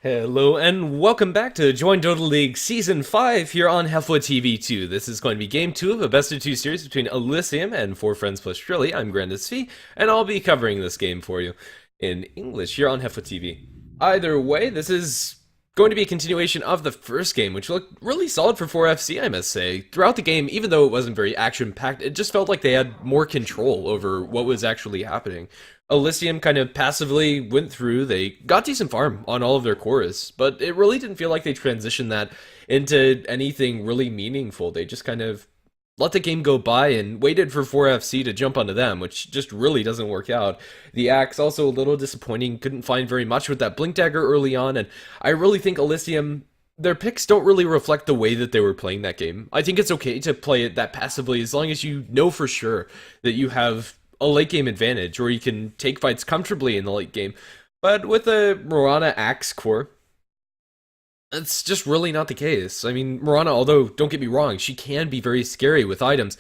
Hello and welcome back to Join Dota League Season 5 here on HeflaTV 2. This is going to be Game 2 of a Best of 2 series between Elysium and 4 Friends plus Shrilly. I'm Grandis V, and I'll be covering this game for you in English here on HeflaTV. Either way, this is going to be a continuation of the first game, which looked really solid for 4FC, I must say. Throughout the game, even though it wasn't very action-packed, it just felt like they had more control over what was actually happening. Elysium kind of passively went through, they got decent farm on all of their cores, but it really didn't feel like they transitioned that into anything really meaningful. They just kind of let the game go by and waited for 4FC to jump onto them, which just really doesn't work out. The Axe also a little disappointing, couldn't find very much with that Blink Dagger early on, and I really think Elysium, their picks don't really reflect the way that they were playing that game. I think it's okay to play it that passively as long as you know for sure that you have a late game advantage, or you can take fights comfortably in the late game. But with a Mirana Axe core, it's just really not the case. I mean, Mirana, although, don't get me wrong, she can be very scary with items.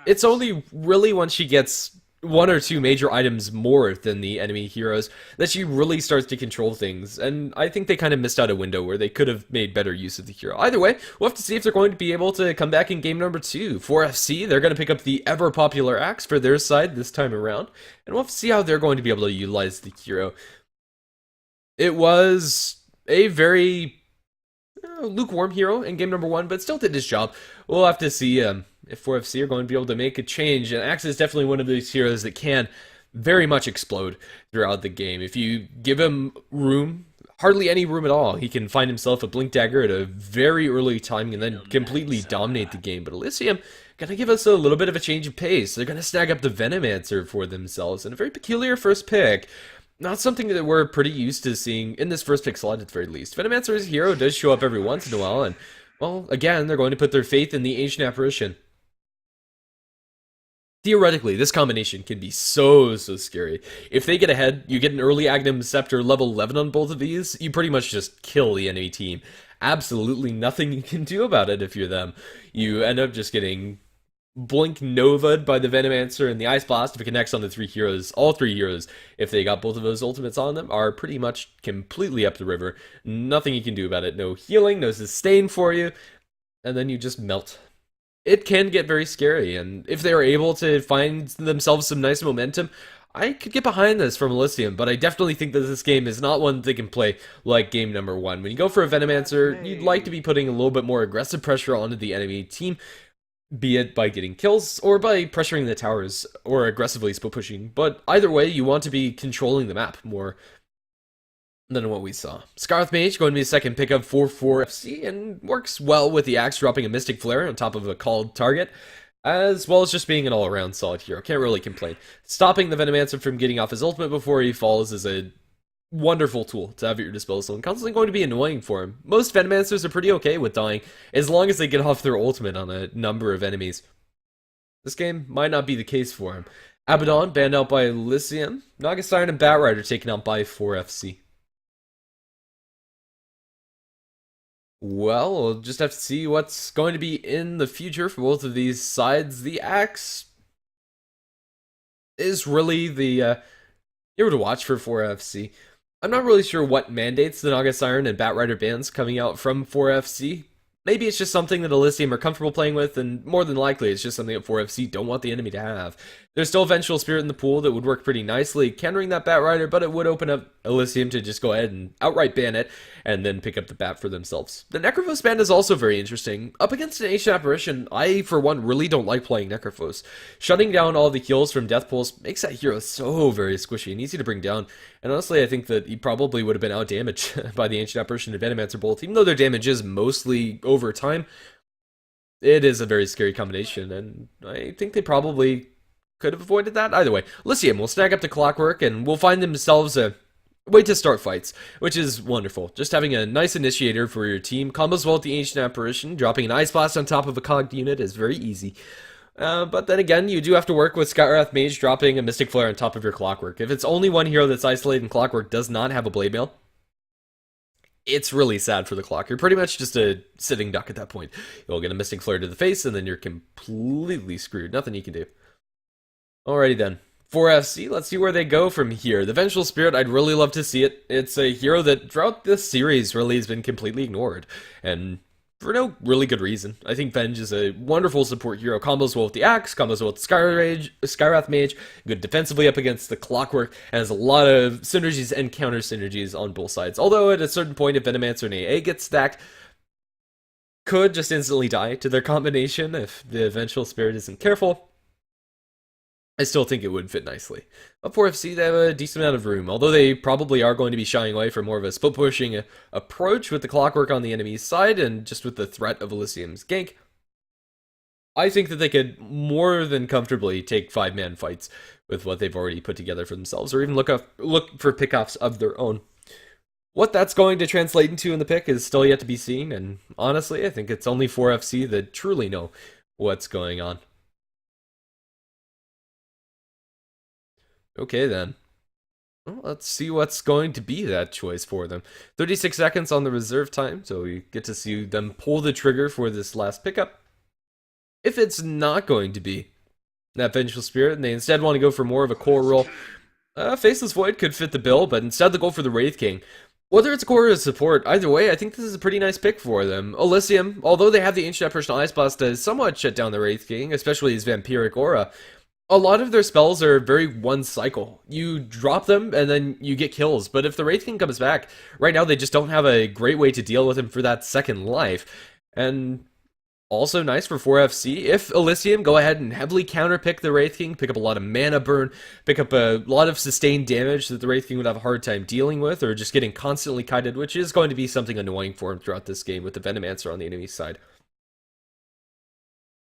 It's only really once she gets one or two major items more than the enemy heroes that she really starts to control things, and I think they kind of missed out a window where they could have made better use of the hero. Either way, we'll have to see if they're going to be able to come back in game number 2. 4FC, they're going to pick up the ever-popular Axe for their side this time around, and we'll have to see how they're going to be able to utilize the hero. It was a very lukewarm hero in game number 1, but still did his job. We'll have to see if 4FC are going to be able to make a change, and Axe is definitely one of these heroes that can very much explode throughout the game. If you give him room, hardly any room at all, he can find himself a Blink Dagger at a very early time and then completely dominate the game. But Elysium gonna give us a little bit of a change of pace. They're gonna snag up the Venomancer for themselves, and a very peculiar first pick. Not something that we're pretty used to seeing in this first pick slot at the very least. Venomancer's hero does show up every once in a while, and, well, again, they're going to put their faith in the Ancient Apparition. Theoretically, this combination can be so scary. If they get ahead, you get an early Agnum Scepter level 11 on both of these, you pretty much just kill the enemy team. Absolutely nothing you can do about it if you're them. You end up just getting Blink Nova'd by the Venomancer, and the Ice Blast, if it connects on the 3 heroes, all 3 heroes, if they got both of those ultimates on them, are pretty much completely up the river. Nothing you can do about it. No healing, no sustain for you, and then you just melt. It can get very scary, and if they are able to find themselves some nice momentum, I could get behind this from Elysium, but I definitely think that this game is not one that they can play like game number 1. When you go for a Venomancer, you'd like to be putting a little bit more aggressive pressure onto the enemy team, be it by getting kills or by pressuring the towers or aggressively split pushing. But either way, you want to be controlling the map more than what we saw. Scarlet Mage going to be a second pickup for 4FC and works well with the Axe dropping a Mystic Flare on top of a called target, as well as just being an all-around solid hero. Can't really complain. Stopping the Venomancer from getting off his ultimate before he falls is a wonderful tool to have at your disposal, and constantly going to be annoying for him. Most Venomancers are pretty okay with dying, as long as they get off their ultimate on a number of enemies. This game might not be the case for him. Abaddon banned out by Elysium. Naga Siren and Batrider taken out by 4FC. Well, we'll just have to see what's going to be in the future for both of these sides. The Axe is really the hero to watch for 4FC. I'm not really sure what mandates the Naga Siren and Batrider bans coming out from 4FC. Maybe it's just something that Elysium are comfortable playing with, and more than likely it's just something that 4FC don't want the enemy to have. There's still Vengeful Spirit in the pool that would work pretty nicely, countering that Batrider, but it would open up Elysium to just go ahead and outright ban it, and then pick up the Bat for themselves. The Necrophos ban is also very interesting. Up against an Ancient Apparition, I, for one, really don't like playing Necrophos. Shutting down all the heals from Death Pulse makes that hero so very squishy and easy to bring down, and honestly, I think that he probably would have been outdamaged by the Ancient Apparition and Venomancer both, even though their damage is mostly over time. It is a very scary combination, and I think they probably could have avoided that. Either way, Elysium will snag up the Clockwork, and will find themselves a way to start fights, which is wonderful. Just having a nice initiator for your team. Combos well with the Ancient Apparition. Dropping an Ice Blast on top of a cogged unit is very easy. But then again, you do have to work with Skyrath Mage dropping a Mystic Flare on top of your Clockwork. If it's only one hero that's isolated and Clockwork does not have a Blade Mail, it's really sad for the Clock. You're pretty much just a sitting duck at that point. You'll get a Mystic Flare to the face, and then you're completely screwed. Nothing you can do. Alrighty then. 4FC, let's see where they go from here. The Vengeful Spirit, I'd really love to see it. It's a hero that throughout this series really has been completely ignored, and for no really good reason. I think Venge is a wonderful support hero. Combos well with the Axe, combos well with Skywrath Mage, good defensively up against the Clockwork, and has a lot of synergies and counter synergies on both sides. Although at a certain point, if Venomancer and AA get stacked, could just instantly die to their combination if the Vengeful Spirit isn't careful. I still think it would fit nicely. But for FC, they have a decent amount of room, although they probably are going to be shying away from more of a split-pushing approach with the Clockwork on the enemy's side, and just with the threat of Elysium's gank. I think that they could more than comfortably take 5-man fights with what they've already put together for themselves, or even look for pickoffs of their own. What that's going to translate into in the pick is still yet to be seen, and honestly, I think it's only 4FC that truly know what's going on. Okay, then. Well, let's see what's going to be that choice for them. 36 seconds on the reserve time, so we get to see them pull the trigger for this last pickup. If it's not going to be that Vengeful Spirit, and they instead want to go for more of a core role, Faceless Void could fit the bill, but instead they'll go for the Wraith King. Whether it's core or support, either way, I think this is a pretty nice pick for them. Elysium, although they have the Ancient Apparition Ice Blast to somewhat shut down the Wraith King, especially his Vampiric Aura, a lot of their spells are very one cycle. You drop them and then you get kills, but if the Wraith King comes back, right now they just don't have a great way to deal with him for that second life. And also nice for 4FC, if Elysium go ahead and heavily counterpick the Wraith King, pick up a lot of mana burn, pick up a lot of sustained damage that the Wraith King would have a hard time dealing with, or just getting constantly kited, which is going to be something annoying for him throughout this game with the Venomancer on the enemy side.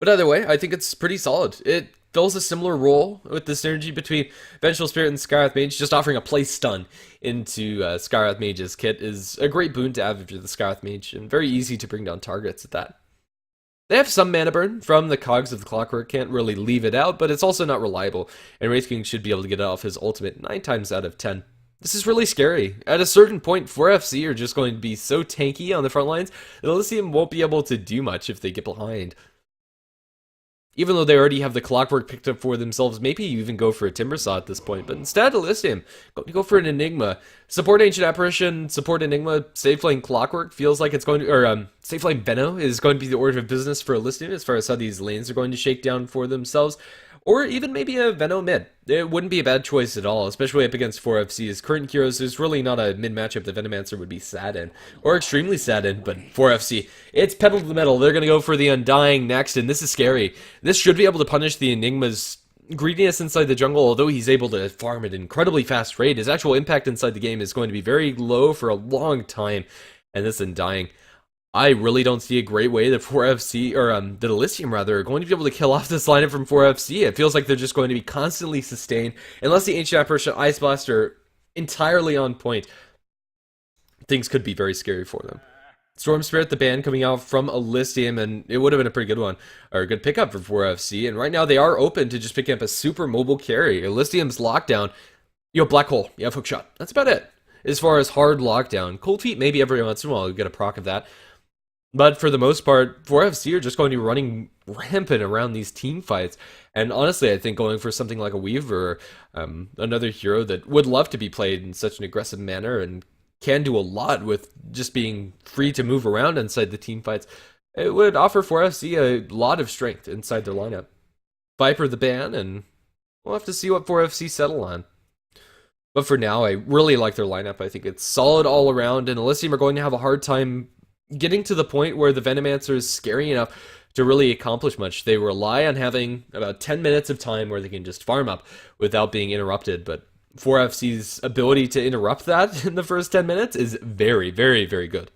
But either way, I think it's pretty solid. It fills a similar role with the synergy between Vengeful Spirit and Skywrath Mage. Just offering a play stun into Skywrath Mage's kit is a great boon to have if you're the Skywrath Mage, and very easy to bring down targets at that. They have some mana burn from the cogs of the Clockwork, can't really leave it out, but it's also not reliable, and Wraith King should be able to get it off his ultimate 9 times out of 10. This is really scary. At a certain point, 4FC are just going to be so tanky on the front lines that Elysium won't be able to do much if they get behind. Even though they already have the Clockwork picked up for themselves, maybe you even go for a Timbersaw at this point. But instead, Elysium, go for an Enigma. Support Ancient Apparition, support Enigma, Safe Flame Clockwork feels like it's going to, or Safe Flame Veno is going to be the order of business for Elysium as far as how these lanes are going to shake down for themselves. Or even maybe a Veno mid. It wouldn't be a bad choice at all, especially up against 4FC's current heroes. There's really not a mid matchup that Venomancer would be sad in, or extremely sad in, but 4FC, it's pedal to the metal. They're going to go for the Undying next, and this is scary. This should be able to punish the Enigma's greediness inside the jungle, although he's able to farm at an incredibly fast rate. His actual impact inside the game is going to be very low for a long time, and this Undying, I really don't see a great way that 4FC, or that Elysium rather, are going to be able to kill off this lineup from 4FC. It feels like they're just going to be constantly sustained. Unless the Ancient Apparition Ice Blast are entirely on point, things could be very scary for them. Storm Spirit, the ban coming out from Elysium, and it would have been a pretty good one, or a good pickup for 4FC. And right now they are open to just picking up a super mobile carry. Elysium's lockdown, you have Black Hole, you have Hookshot. That's about it. As far as hard lockdown, Cold Feet maybe every once in a while you get a proc of that. But for the most part, 4FC are just going to be running rampant around these team fights. And honestly, I think going for something like a Weaver, another hero that would love to be played in such an aggressive manner and can do a lot with just being free to move around inside the team fights, it would offer 4FC a lot of strength inside their lineup. Viper the ban, and we'll have to see what 4FC settle on. But for now, I really like their lineup. I think it's solid all around, and Elysium are going to have a hard time getting to the point where the Venomancer is scary enough to really accomplish much. They rely on having about 10 minutes of time where they can just farm up without being interrupted, but 4FC's ability to interrupt that in the first 10 minutes is very, very, very good.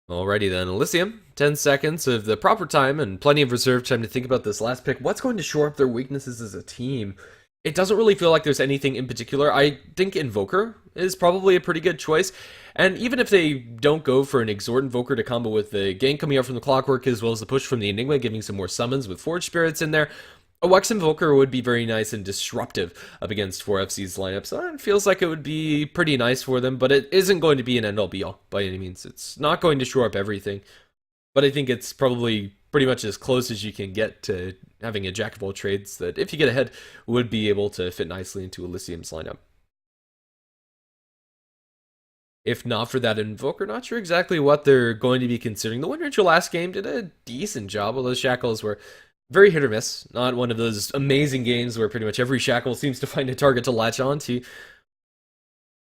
Alrighty then, Elysium, 10 seconds of the proper time and plenty of reserve time to think about this last pick. What's going to shore up their weaknesses as a team? It doesn't really feel like there's anything in particular. I think Invoker is probably a pretty good choice. And even if they don't go for an Exhort Invoker to combo with the gank coming out from the Clockwork as well as the push from the Enigma, giving some more summons with Forge Spirits in there, a Wex Invoker would be very nice and disruptive up against 4FC's lineup. So it feels like it would be pretty nice for them, but it isn't going to be an end-all be-all by any means. It's not going to shore up everything. But I think it's probably pretty much as close as you can get to having a jack of all trades that, if you get ahead, would be able to fit nicely into Elysium's lineup. If not for that Invoker, not sure exactly what they're going to be considering. The win ritual last game did a decent job, although shackles were very hit or miss. Not one of those amazing games where pretty much every shackle seems to find a target to latch onto.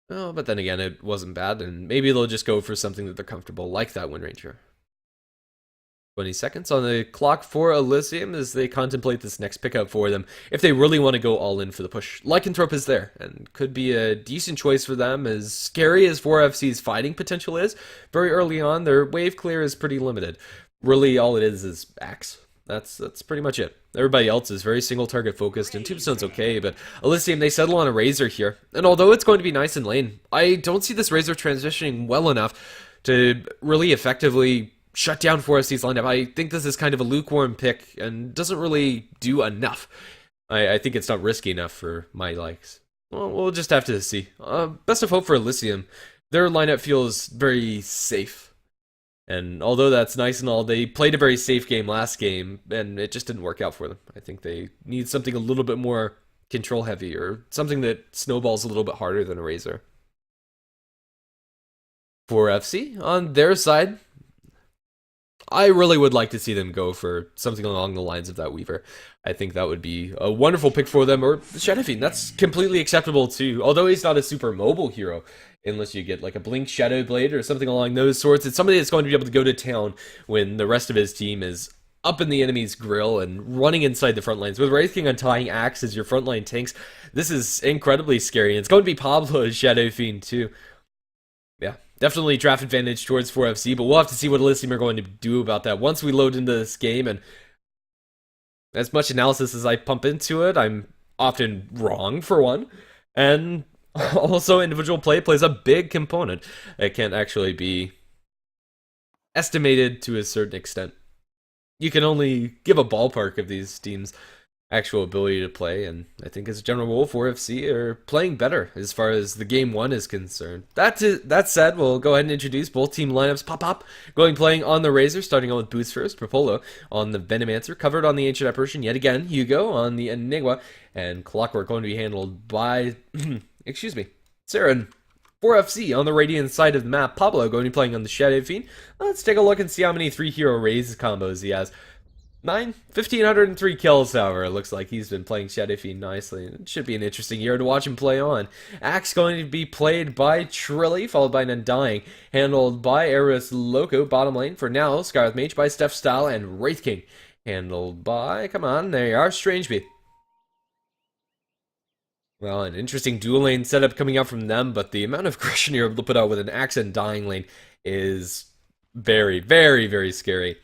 Oh, but then again, it wasn't bad, and maybe they'll just go for something that they're comfortable, like that Wind Ranger. 20 seconds on the clock for Elysium as they contemplate this next pickup for them. If they really want to go all in for the push, Lycanthrope is there, and could be a decent choice for them. As scary as 4FC's fighting potential is, very early on, their wave clear is pretty limited. Really, all it is Axe. That's pretty much it. Everybody else is very single target focused, and Tombstone's okay, but Elysium, they settle on a Razor here. And although it's going to be nice in lane, I don't see this Razor transitioning well enough to really effectively shut down 4FC's lineup. I think this is kind of a lukewarm pick and doesn't really do enough. I think it's not risky enough for my likes. Well, we'll just have to see. Best of hope for Elysium. Their lineup feels very safe. And although that's nice and all, they played a very safe game last game, and it just didn't work out for them. I think they need something a little bit more control heavy, or something that snowballs a little bit harder than a Razor. 4FC, on their side, I really would like to see them go for something along the lines of that Weaver. I think that would be a wonderful pick for them, or the Shadow Fiend. That's completely acceptable too, although he's not a super mobile hero. Unless you get like a Blink Shadow Blade or something along those sorts. It's somebody that's going to be able to go to town when the rest of his team is up in the enemy's grill and running inside the front lines. With Wraith King untying Axe as your frontline tanks, this is incredibly scary. It's going to be Pablo's Shadow Fiend too. Yeah, definitely draft advantage towards 4FC, but we'll have to see what Elysium are going to do about that once we load into this game. And as much analysis as I pump into it, I'm often wrong for one. And also, individual play plays a big component. It can't actually be estimated to a certain extent. You can only give a ballpark of these teams' actual ability to play, and I think as a general rule, 4FC are playing better as far as the game one is concerned. That said, we'll go ahead and introduce both team lineups. Pop, playing on the Razor, starting out with Boots first. Propolo on the Venomancer, covered on the Ancient Apparition yet again. Hugo on the Enigma, and Clockwork going to be handled by... excuse me, Saren. 4FC on the Radiant side of the map. Pablo going to be playing on the Shadow Fiend. Let's take a look and see how many 3-hero Raze combos he has. 1,503 kills, however. It looks like he's been playing Shadow Fiend nicely. It should be an interesting year to watch him play on. Axe going to be played by Trilly, followed by an Undying, handled by Eris Loco, bottom lane. For now, Scarlet Mage by Steph Style, and Wraith King, handled by, come on, there you are, Strangebee. Well, an interesting dual lane setup coming out from them, but the amount of aggression you're able to put out with an Axe and Dying lane is very, very, very scary.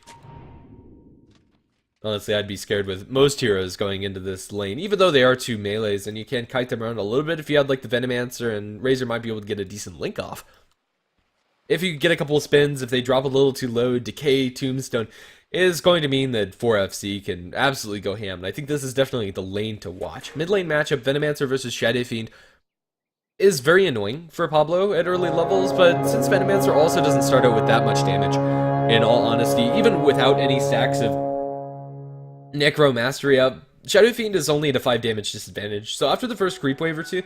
Honestly, I'd be scared with most heroes going into this lane, even though they are two melees, and you can kite them around a little bit if you had like the Venomancer, and Razor might be able to get a decent link off. If you get a couple of spins, if they drop a little too low, Decay, Tombstone is going to mean that 4FC can absolutely go ham, and I think this is definitely the lane to watch. Mid lane matchup, Venomancer versus Shadow Fiend, is very annoying for Pablo at early levels, but since Venomancer also doesn't start out with that much damage, in all honesty, even without any stacks of Necro Mastery up, Shadow Fiend is only at a 5 damage disadvantage, so after the first creep wave or two,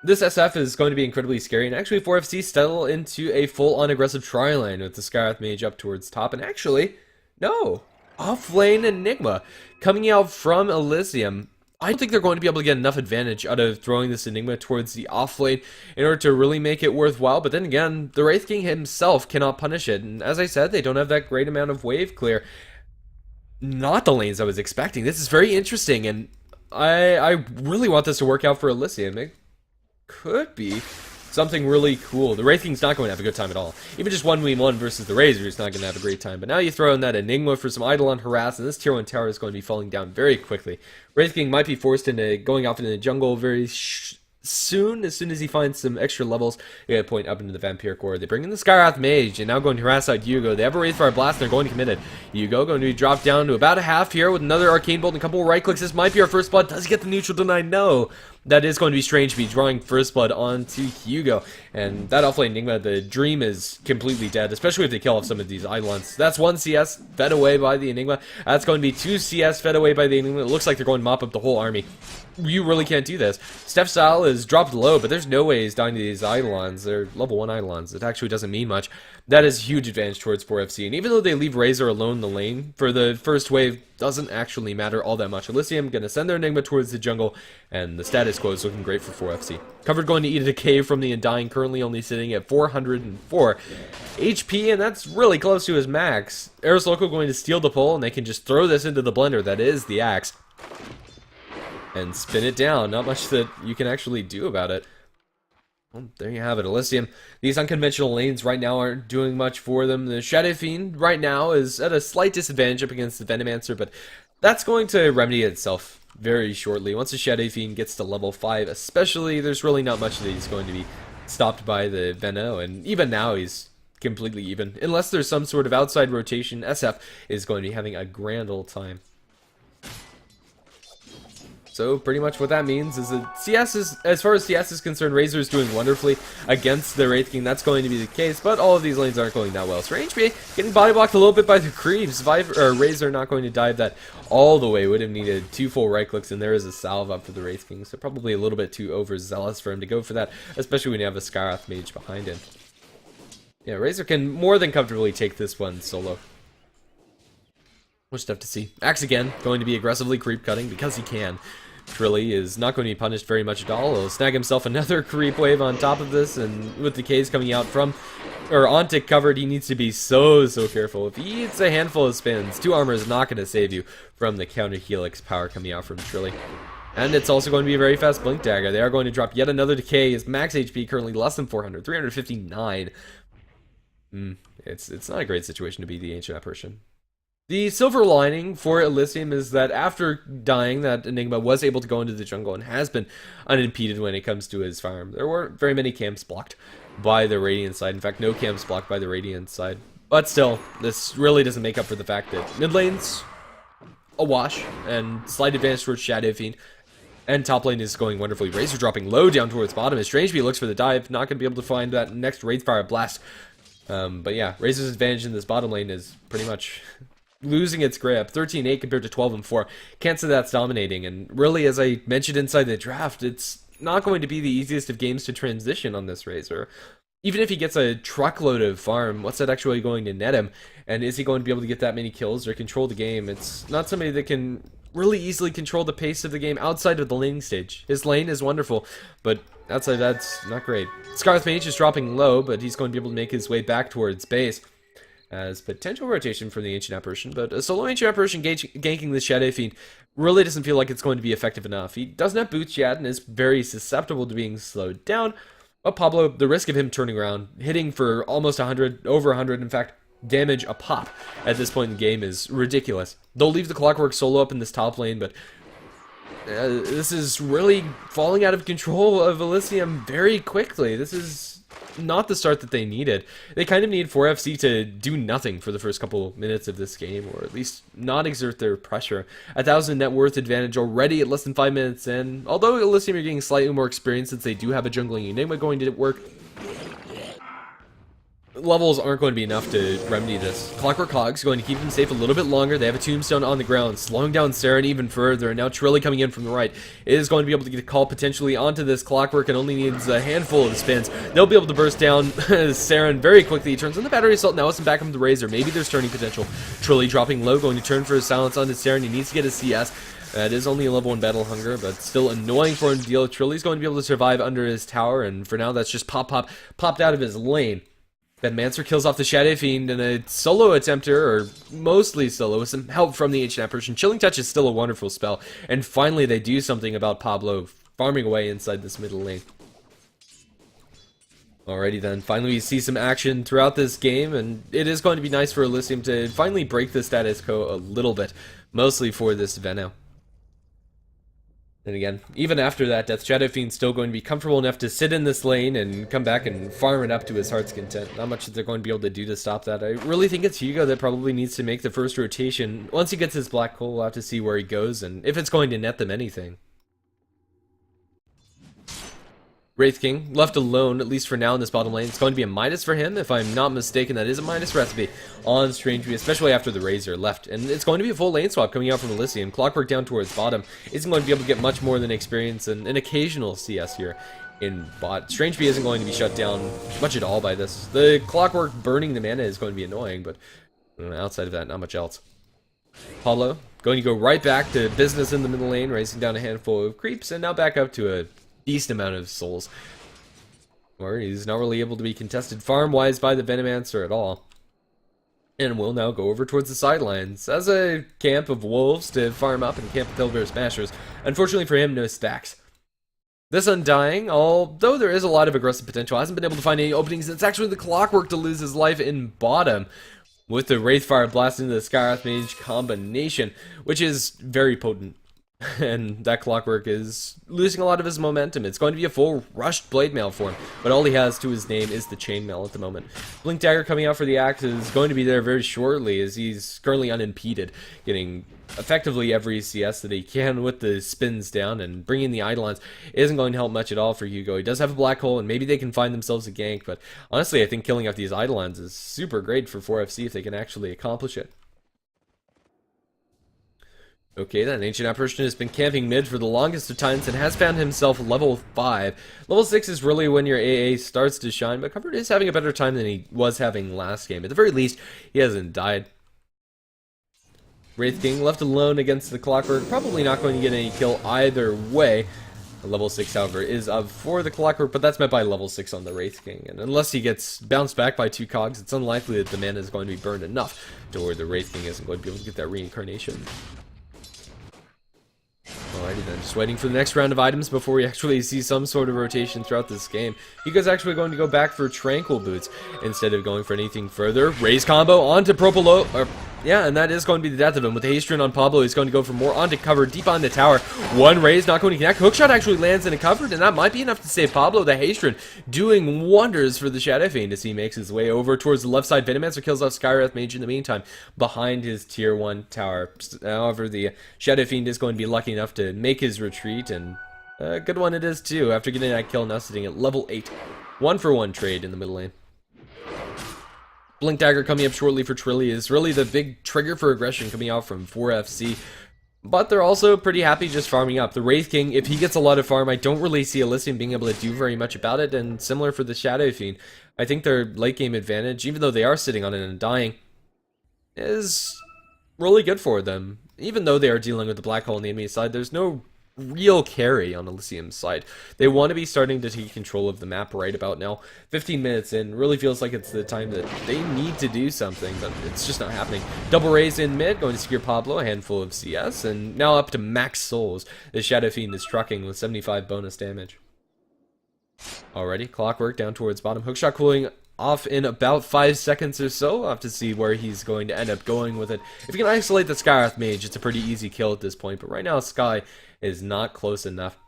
this SF is going to be incredibly scary, and actually 4FC settle into a full-on aggressive tri-lane with the Scarlet Mage up towards top, and actually, no, off-lane Enigma coming out from Elysium. I don't think they're going to be able to get enough advantage out of throwing this Enigma towards the off-lane in order to really make it worthwhile, but then again, the Wraith King himself cannot punish it, and as I said, they don't have that great amount of wave clear. Not the lanes I was expecting. This is very interesting, and I really want this to work out for Elysium. It could be something really cool. The Wraith King's not going to have a good time at all. Even just 1v1 versus the Razor is not going to have a great time. But now you throw in that Enigma for some Eidolon harass, and this tier 1 tower is going to be falling down very quickly. Wraith King might be forced into going off into the jungle very soon as he finds some extra levels. They get a point up into the Vampire Core. They bring in the Skywrath Mage, and now going to harass out Hugo. They have a Wraithfire Blast, and they're going to commit it. Hugo going to be dropped down to about a half here with another Arcane Bolt and a couple right clicks. This might be our first blood. Does he get the neutral denied? No. that is going to be Strange Bee drawing First Blood onto Hugo. And that offlane Enigma, the Dream is completely dead, especially if they kill off some of these Eidolons. That's 1 CS fed away by the Enigma. That's going to be 2 CS fed away by the Enigma. It looks like they're going to mop up the whole army. You really can't do this. Steph's style is dropped low, but there's no way he's dying to these Eidolons. They're level 1 Eidolons. It actually doesn't mean much. That is a huge advantage towards 4FC. And even though they leave Razor alone in the lane for the first wave, doesn't actually matter all that much. Elysium going to send their Enigma towards the jungle, and the status quo is looking great for 4FC. Covered going to eat a decay from the Undying, currently only sitting at 404 HP, and that's really close to his max. Eris Loco going to steal the pull, and they can just throw this into the blender. That is the axe. And spin it down. Not much that you can actually do about it. Well, there you have it, Elysium. These unconventional lanes right now aren't doing much for them. The Shadow Fiend right now is at a slight disadvantage up against the Venomancer, but that's going to remedy itself very shortly. Once the Shadow Fiend gets to level 5 especially, there's really not much that he's going to be stopped by the Veno, and even now he's completely even. Unless there's some sort of outside rotation, SF is going to be having a grand old time. So pretty much what that means is that CS is, as far as CS is concerned, Razor is doing wonderfully against the Wraith King. That's going to be the case, but all of these lanes aren't going that well. Strange Bee getting body blocked a little bit by the creeps. Razor not going to dive that all the way. Would have needed 2 full right clicks, and there is a salve up for the Wraith King. So probably a little bit too overzealous for him to go for that, especially when you have a Skyrath mage behind him. Yeah, Razor can more than comfortably take this one solo. We'll just have to see. Axe again, going to be aggressively creep cutting because he can. Trilly is not going to be punished very much at all. He'll snag himself another creep wave on top of this, and with the K's coming out from, or onto covered, he needs to be so careful. If he eats a handful of spins, 2 armor is not going to save you from the counter helix power coming out from Trilly. And it's also going to be a very fast blink dagger. They are going to drop yet another decay. His max HP currently less than 400, 359. It's not a great situation to be the Ancient Apparition. The silver lining for Elysium is that after dying, that Enigma was able to go into the jungle and has been unimpeded when it comes to his farm. There weren't very many camps blocked by the Radiant side. In fact, no camps blocked by the Radiant side. But still, this really doesn't make up for the fact that mid lane's a wash, and slight advantage towards Shadow Fiend. And top lane is going wonderfully. Razor dropping low down towards bottom as Strange Bee looks for the dive. Not going to be able to find that next Wraithfire Blast. But yeah, Razor's advantage in this bottom lane is pretty much losing its grip. 13-8 compared to 12-4. Can't say that's dominating. And really, as I mentioned inside the draft, it's not going to be the easiest of games to transition on this Razor. Even if he gets a truckload of farm, what's that actually going to net him? And is he going to be able to get that many kills or control the game? It's not somebody that can really easily control the pace of the game outside of the laning stage. His lane is wonderful, but outside that's not great. Scarlet Mage is dropping low, but he's going to be able to make his way back towards base as potential rotation from the Ancient Apparition, but a solo Ancient Apparition ganking the Shadow Fiend really doesn't feel like it's going to be effective enough. He doesn't have boots yet and is very susceptible to being slowed down, but Pablo, the risk of him turning around, hitting for almost 100, over 100, in fact, damage a pop at this point in the game is ridiculous. They'll leave the Clockwork solo up in this top lane, but this is really falling out of control of Elysium very quickly. This is not the start that they needed. They kind of need 4FC to do nothing for the first couple minutes of this game, or at least not exert their pressure. 1,000 net worth advantage already at less than 5 minutes in. Although Elysium are getting slightly more experience since they do have a jungling Enigma going to work, levels aren't going to be enough to remedy this. Clockwork Hog's going to keep them safe a little bit longer. They have a tombstone on the ground, slowing down Saren even further, and now Trilly coming in from the right is going to be able to get a call potentially onto this Clockwork and only needs a handful of spins. They'll be able to burst down Saren very quickly. He turns on the battery assault, now it's back up the Razor. Maybe there's turning potential. Trilly dropping low, going to turn for his silence onto Saren. He needs to get a CS. That is only a level 1 Battle Hunger, but still annoying for him to deal with. Trilly's going to be able to survive under his tower, and for now that's just popped out of his lane. Venomancer kills off the Shadow Fiend in a solo attempter, or mostly solo, with some help from the Ancient Apparition. Chilling Touch is still a wonderful spell, and finally they do something about Pablo farming away inside this middle lane. Alrighty then, finally we see some action throughout this game, and it is going to be nice for Elysium to finally break the status quo a little bit, mostly for this Veno. And again, even after that, Death Shadow Fiend's still going to be comfortable enough to sit in this lane and come back and farm it up to his heart's content. Not much that they're going to be able to do to stop that. I really think it's Hugo that probably needs to make the first rotation. Once he gets his Black Hole, we'll have to see where he goes and if it's going to net them anything. Wraith King, left alone, at least for now in this bottom lane. It's going to be a minus for him, if I'm not mistaken. That is a minus recipe on Strange Bee, especially after the Razor left. And it's going to be a full lane swap coming out from Elysium. Clockwork down towards bottom isn't going to be able to get much more than experience and an occasional CS here in bot. Strange Bee isn't going to be shut down much at all by this. The Clockwork burning the mana is going to be annoying, but outside of that, not much else. Pablo going to go right back to business in the middle lane, racing down a handful of creeps, and now back up to a decent amount of souls. Or he's not really able to be contested farm-wise by the Venomancer at all. And we'll now go over towards the sidelines as a camp of wolves to farm up and camp of Hellbear Smashers. Unfortunately for him, no stacks. This Undying, although there is a lot of aggressive potential, hasn't been able to find any openings. It's actually the Clockwork to lose his life in bottom with the Wraithfire Blast into the Skywrath Mage combination, which is very potent. And that Clockwork is losing a lot of his momentum. It's going to be a full rushed Blade Mail for him, but all he has to his name is the Chainmail at the moment. Blink Dagger coming out for the axe is going to be there very shortly, as he's currently unimpeded, getting effectively every CS that he can with the spins down, and bringing the Eidolons isn't going to help much at all for Hugo. He does have a Black Hole, and maybe they can find themselves a gank, but honestly I think killing off these Eidolons is super great for 4FC if they can actually accomplish it. Okay, that Ancient Apparition has been camping mid for the longest of times and has found himself level 5. Level 6 is really when your AA starts to shine, but Comfort is having a better time than he was having last game. At the very least, he hasn't died. Wraith King left alone against the Clockwork, probably not going to get any kill either way. Level 6, however, is up for the Clockwork, but that's met by level 6 on the Wraith King. And unless he gets bounced back by 2 cogs, it's unlikely that the mana is going to be burned enough to where the Wraith King isn't going to be able to get that reincarnation. Alrighty then, just waiting for the next round of items before we actually see some sort of rotation throughout this game. Hugo's actually going to go back for Tranquil Boots instead of going for anything further. Raise combo onto Propolo, yeah, and that is going to be the death of him. With the Haste Rune on Pablo, he's going to go for more onto cover, deep on the tower. One raise, not going to connect. Hookshot actually lands in a covered, and that might be enough to save Pablo. The Haste Rune doing wonders for the Shadow Fiend as he makes his way over towards the left side. Venomancer kills off Skywrath Mage in the meantime behind his tier 1 tower. However, the Shadow Fiend is going to be lucky enough to make his retreat, and a good one it is too, after getting that kill, now sitting at level 8. 1-for-1 trade in the middle lane. Blink Dagger coming up shortly for Trilly is really the big trigger for aggression coming out from 4FC. But they're also pretty happy just farming up. The Wraith King, if he gets a lot of farm, I don't really see Elysium being able to do very much about it, and similar for the Shadow Fiend. I think their late game advantage, even though they are sitting on an Undying, is really good for them. Even though they are dealing with the Black Hole on the enemy side, there's no real carry on Elysium's side. They want to be starting to take control of the map right about now. 15 minutes in, really feels like it's the time that they need to do something, but it's just not happening. Double raise in mid, going to secure Pablo, a handful of CS, and now up to max souls. The Shadow Fiend is trucking with 75 bonus damage. Alrighty, Clockwork down towards bottom. Hookshot cooling off in about 5 seconds or so. I'll have to see where he's going to end up going with it. If you can isolate the Skywrath Mage, it's a pretty easy kill at this point, but right now Sky is not close enough.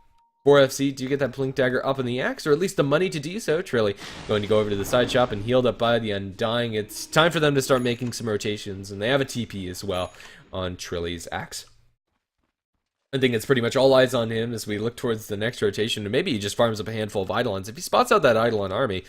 4FC, do you get that Blink Dagger up in the axe, or at least the money to do so? Trilly going to go over to the side shop and healed up by the Undying. It's time for them to start making some rotations, and they have a TP as well on Trilly's axe. I think it's pretty much all eyes on him as we look towards the next rotation, or maybe he just farms up a handful of Eidolons. If he spots out that Eidolon army,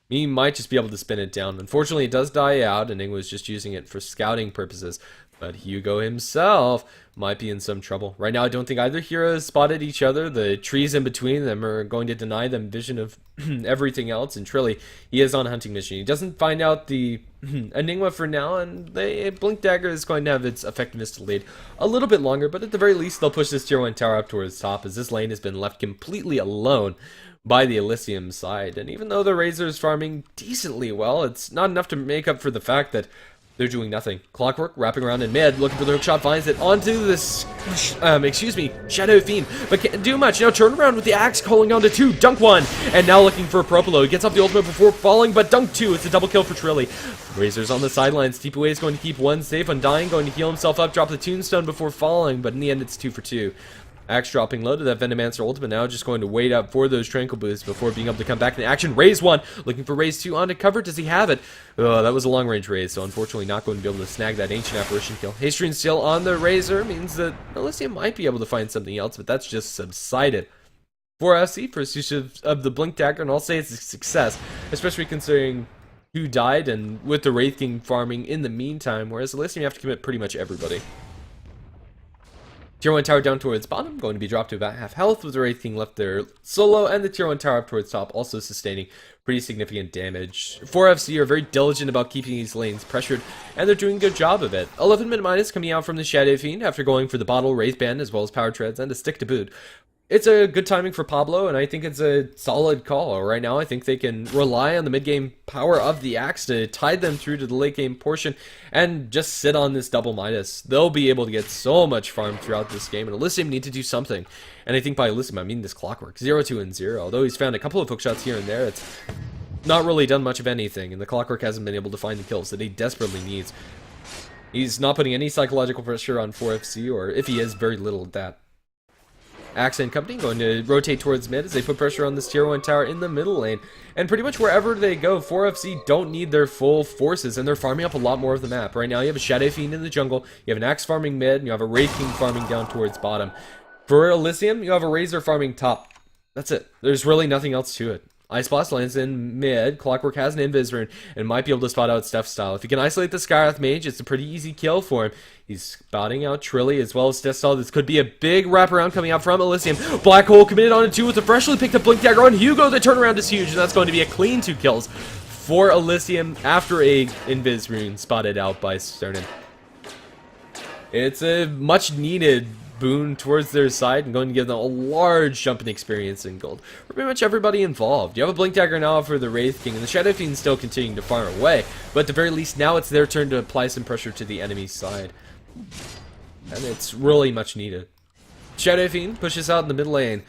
he might just be able to spin it down. Unfortunately, it does die out, and Ingwa's just using it for scouting purposes. But Hugo himself might be in some trouble. Right now, I don't think either hero has spotted each other. The trees in between them are going to deny them vision of everything else. And Trilly, he is on a hunting mission. He doesn't find out the Enigma for now, and the Blink Dagger is going to have its effectiveness delayed a little bit longer. But at the very least, they'll push this tier 1 tower up towards top, as this lane has been left completely alone by the Elysium side. And even though the Razor is farming decently well, it's not enough to make up for the fact that they're doing nothing. Clockwork wrapping around in mid, looking for the hookshot, finds it onto this, Shadow Fiend, but can't do much. Now turn around with the axe, calling onto 2, dunk 1, and now looking for a Propolo. He gets off the ultimate before falling, but dunk 2. It's a double kill for Trilly. Razor's on the sidelines. TPA is going to keep 1 safe. Undying going to heal himself up, drop the tombstone before falling, but in the end it's 2 for 2. Axe dropping low to that Venomancer ultimate, now just going to wait up for those Tranquil Boosts before being able to come back into action. Raise 1, looking for raise 2 onto cover. Does he have it? Oh, that was a long range raise, so unfortunately not going to be able to snag that Ancient Apparition kill. Haste Rune still on the Razor means that Elysium might be able to find something else, but that's just subsided. For FC, first use of the Blink Dagger, and I'll say it's a success, especially considering who died and with the Wraith King farming in the meantime, whereas Elysium you have to commit pretty much everybody. Tier 1 tower down towards bottom, going to be dropped to about half health with the Wraith King left there solo, and the Tier 1 tower up towards top also sustaining pretty significant damage. 4FC are very diligent about keeping these lanes pressured, and they're doing a good job of it. 11-minute minus coming out from the Shadow Fiend after going for the bottle, Wraith Band, as well as Power Treads, and a stick to boot. It's a good timing for Pablo, and I think it's a solid call. Right now, I think they can rely on the mid-game power of the Axe to tide them through to the late-game portion and just sit on this double minus. They'll be able to get so much farm throughout this game, and Elysium need to do something. And I think by Elysium, I mean this Clockwork. 0-2 and 0. Although he's found a couple of hookshots here and there, it's not really done much of anything, and the Clockwork hasn't been able to find the kills that he desperately needs. He's not putting any psychological pressure on 4FC, or if he is, very little at that. Axe and company going to rotate towards mid as they put pressure on this tier 1 tower in the middle lane. And pretty much wherever they go, 4FC don't need their full forces, and they're farming up a lot more of the map. Right now you have a Shadow Fiend in the jungle, you have an Axe farming mid, and you have a Wraith King farming down towards bottom. For Elysium, you have a Razor farming top. That's it. There's really nothing else to it. Ice Blast lands in mid, Clockwork has an Invis Rune, and might be able to spot out Steph's style. If you can isolate the Skywrath Mage, it's a pretty easy kill for him. He's spotting out Trilly as well as Steph's style. This could be a big wraparound coming out from Elysium. Black Hole committed on it too with the freshly picked up Blink Dagger on Hugo. The turnaround is huge, and that's going to be a clean 2 kills for Elysium after a Invis Rune spotted out by Cernan. It's a much needed boon towards their side and going to give them a large jump in experience and gold for pretty much everybody involved. You have a Blink Dagger now for the Wraith King, and the Shadow Fiend still continuing to farm away, but at the very least now it's their turn to apply some pressure to the enemy side, and it's really much needed. Shadow Fiend pushes out in the mid lane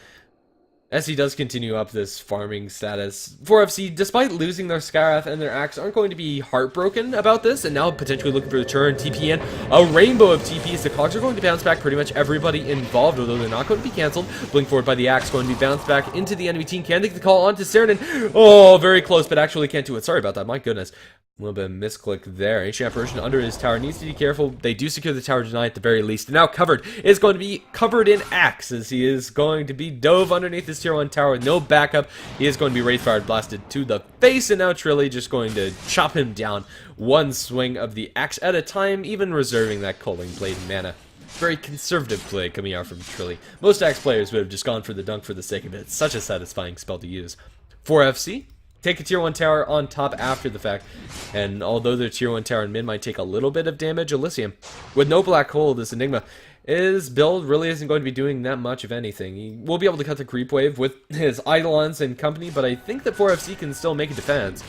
as he does continue up this farming status. 4FC, despite losing their Skywrath and their Axe, aren't going to be heartbroken about this, and now potentially looking for the turn. TP in a rainbow of TPs. The cogs are going to bounce back pretty much everybody involved, although they're not going to be cancelled. Blink forward by the Axe, going to be bounced back into the enemy team. Can they get the call onto Cernan? Oh, very close, but actually can't do it. Sorry about that, my goodness. A little bit of misclick there. Ancient Apparition under his tower needs to be careful. They do secure the tower tonight at the very least. And now Covered is going to be covered in Axe, as he is going to be dove underneath this tier 1 tower with no backup. He is going to be Wraithfire blasted to the face, and now Trilly just going to chop him down one swing of the Axe at a time, even reserving that Culling Blade mana. Very conservative play coming out from Trilly. Most Axe players would have just gone for the dunk for the sake of it. It's such a satisfying spell to use. 4FC. Take a tier 1 tower on top after the fact, and although their tier 1 tower in mid might take a little bit of damage, Elysium, with no Black Hole, this Enigma, his build really isn't going to be doing that much of anything. He will be able to cut the creep wave with his Eidolons and company, but I think that 4FC can still make a defense.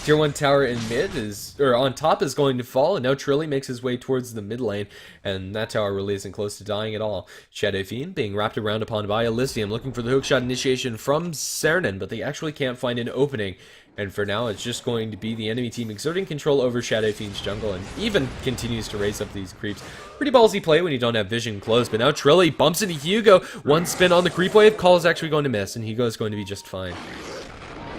Tier 1 tower in mid on top is going to fall, and now Trilly makes his way towards the mid lane, and that tower really isn't close to dying at all. Shadow Fiend being wrapped around upon by Elysium, looking for the hookshot initiation from Cernan, but they actually can't find an opening. And for now, it's just going to be the enemy team exerting control over Shadow Fiend's jungle, and even continues to raise up these creeps. Pretty ballsy play when you don't have vision close, but now Trilly bumps into Hugo. One spin on the creep wave, call is actually going to miss, and Hugo is going to be just fine.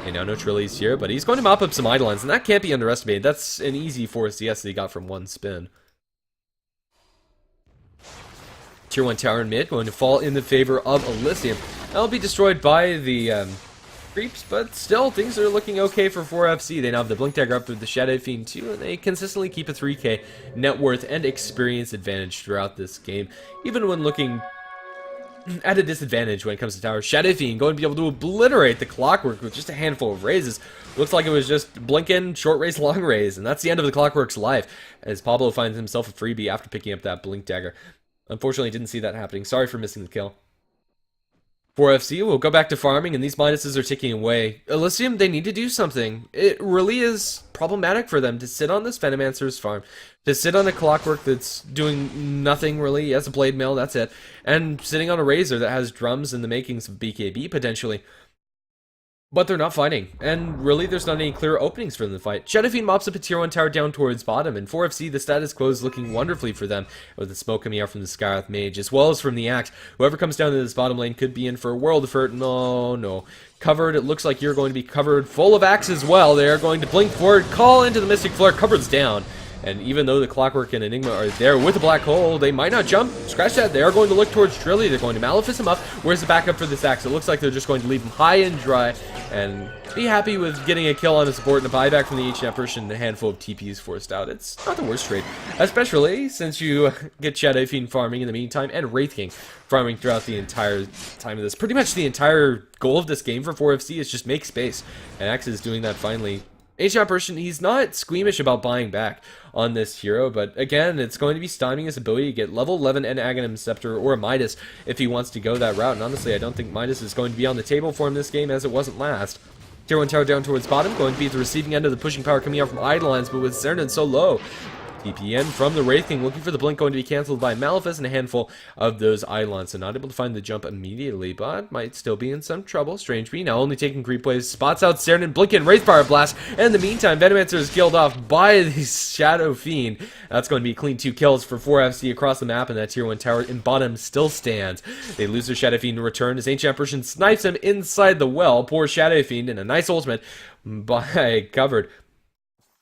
And now no Trilly's here, but he's going to mop up some Eidolons, and that can't be underestimated. That's an easy 4 CS that he got from one spin. Tier 1 tower in mid going to fall in the favor of Elysium. That'll be destroyed by the creeps, but still things are looking okay for 4FC. They now have the Blink Dagger up with the Shadow Fiend too, and they consistently keep a 3k net worth and experience advantage throughout this game, even when looking at a disadvantage when it comes to towers. Shadow Fiend going to be able to obliterate the Clockwork with just a handful of raises. Looks like it was just blink in, short raise, long raise, and that's the end of the Clockwork's life, as Pablo finds himself a freebie after picking up that Blink Dagger. Unfortunately, didn't see that happening. Sorry for missing the kill. 4FC will go back to farming, and these minuses are ticking away. Elysium, they need to do something. It really is problematic for them to sit on this Venomancer's farm, to sit on a Clockwork that's doing nothing really. He has a Blade Mail, that's it, and sitting on a Razor that has drums and the makings of BKB potentially. But they're not fighting, and really there's not any clear openings for them to fight. Shadow Fiend mops up a tier 1 tower down towards bottom, and 4FC, the status quo is looking wonderfully for them, with the smoke coming out from the Skywrath Mage, as well as from the Axe. Whoever comes down to this bottom lane could be in for a world of hurt. No. Covered, it looks like you're going to be covered full of Axe as well. They are going to blink forward, call into the Mystic Flare, Covered's down. And even though the Clockwork and Enigma are there with the Black Hole, they might not jump. Scratch that. They are going to look towards Trilly. They're going to Malefice him up. Where's the backup for this axe? It looks like they're just going to leave him high and dry and be happy with getting a kill on a support and a buyback from the HF version and a handful of TPs forced out. It's not the worst trade, especially since you get Shadow Fiend farming in the meantime and Wraith King farming throughout the entire time of this. Pretty much the entire goal of this game for 4FC is just make space, and Axe is doing that finally. HF version, he's not squeamish about buying back on this hero, but again, it's going to be stymieing his ability to get level 11 and Aghanim Scepter or Midas if he wants to go that route. And honestly, I don't think Midas is going to be on the table for him this game as it wasn't last. Tier 1 tower down towards bottom, going to be the receiving end of the pushing power coming out from Eidolons, but with Cernan so low, TPN from the Wraith King, looking for the blink, going to be cancelled by Malefice and a handful of those Eidolons, so not able to find the jump immediately, but might still be in some trouble. Strange Bee now only taking creep waves, spots out Cernan, blink and Wraithfire Blast, and in the meantime, Venomancer is killed off by the Shadow Fiend. That's going to be clean 2 kills for 4FC across the map, and that tier 1 tower in bottom still stands. They lose their Shadow Fiend in return as Ancient Apparition snipes him inside the well. Poor Shadow Fiend, and a nice ultimate by Covered.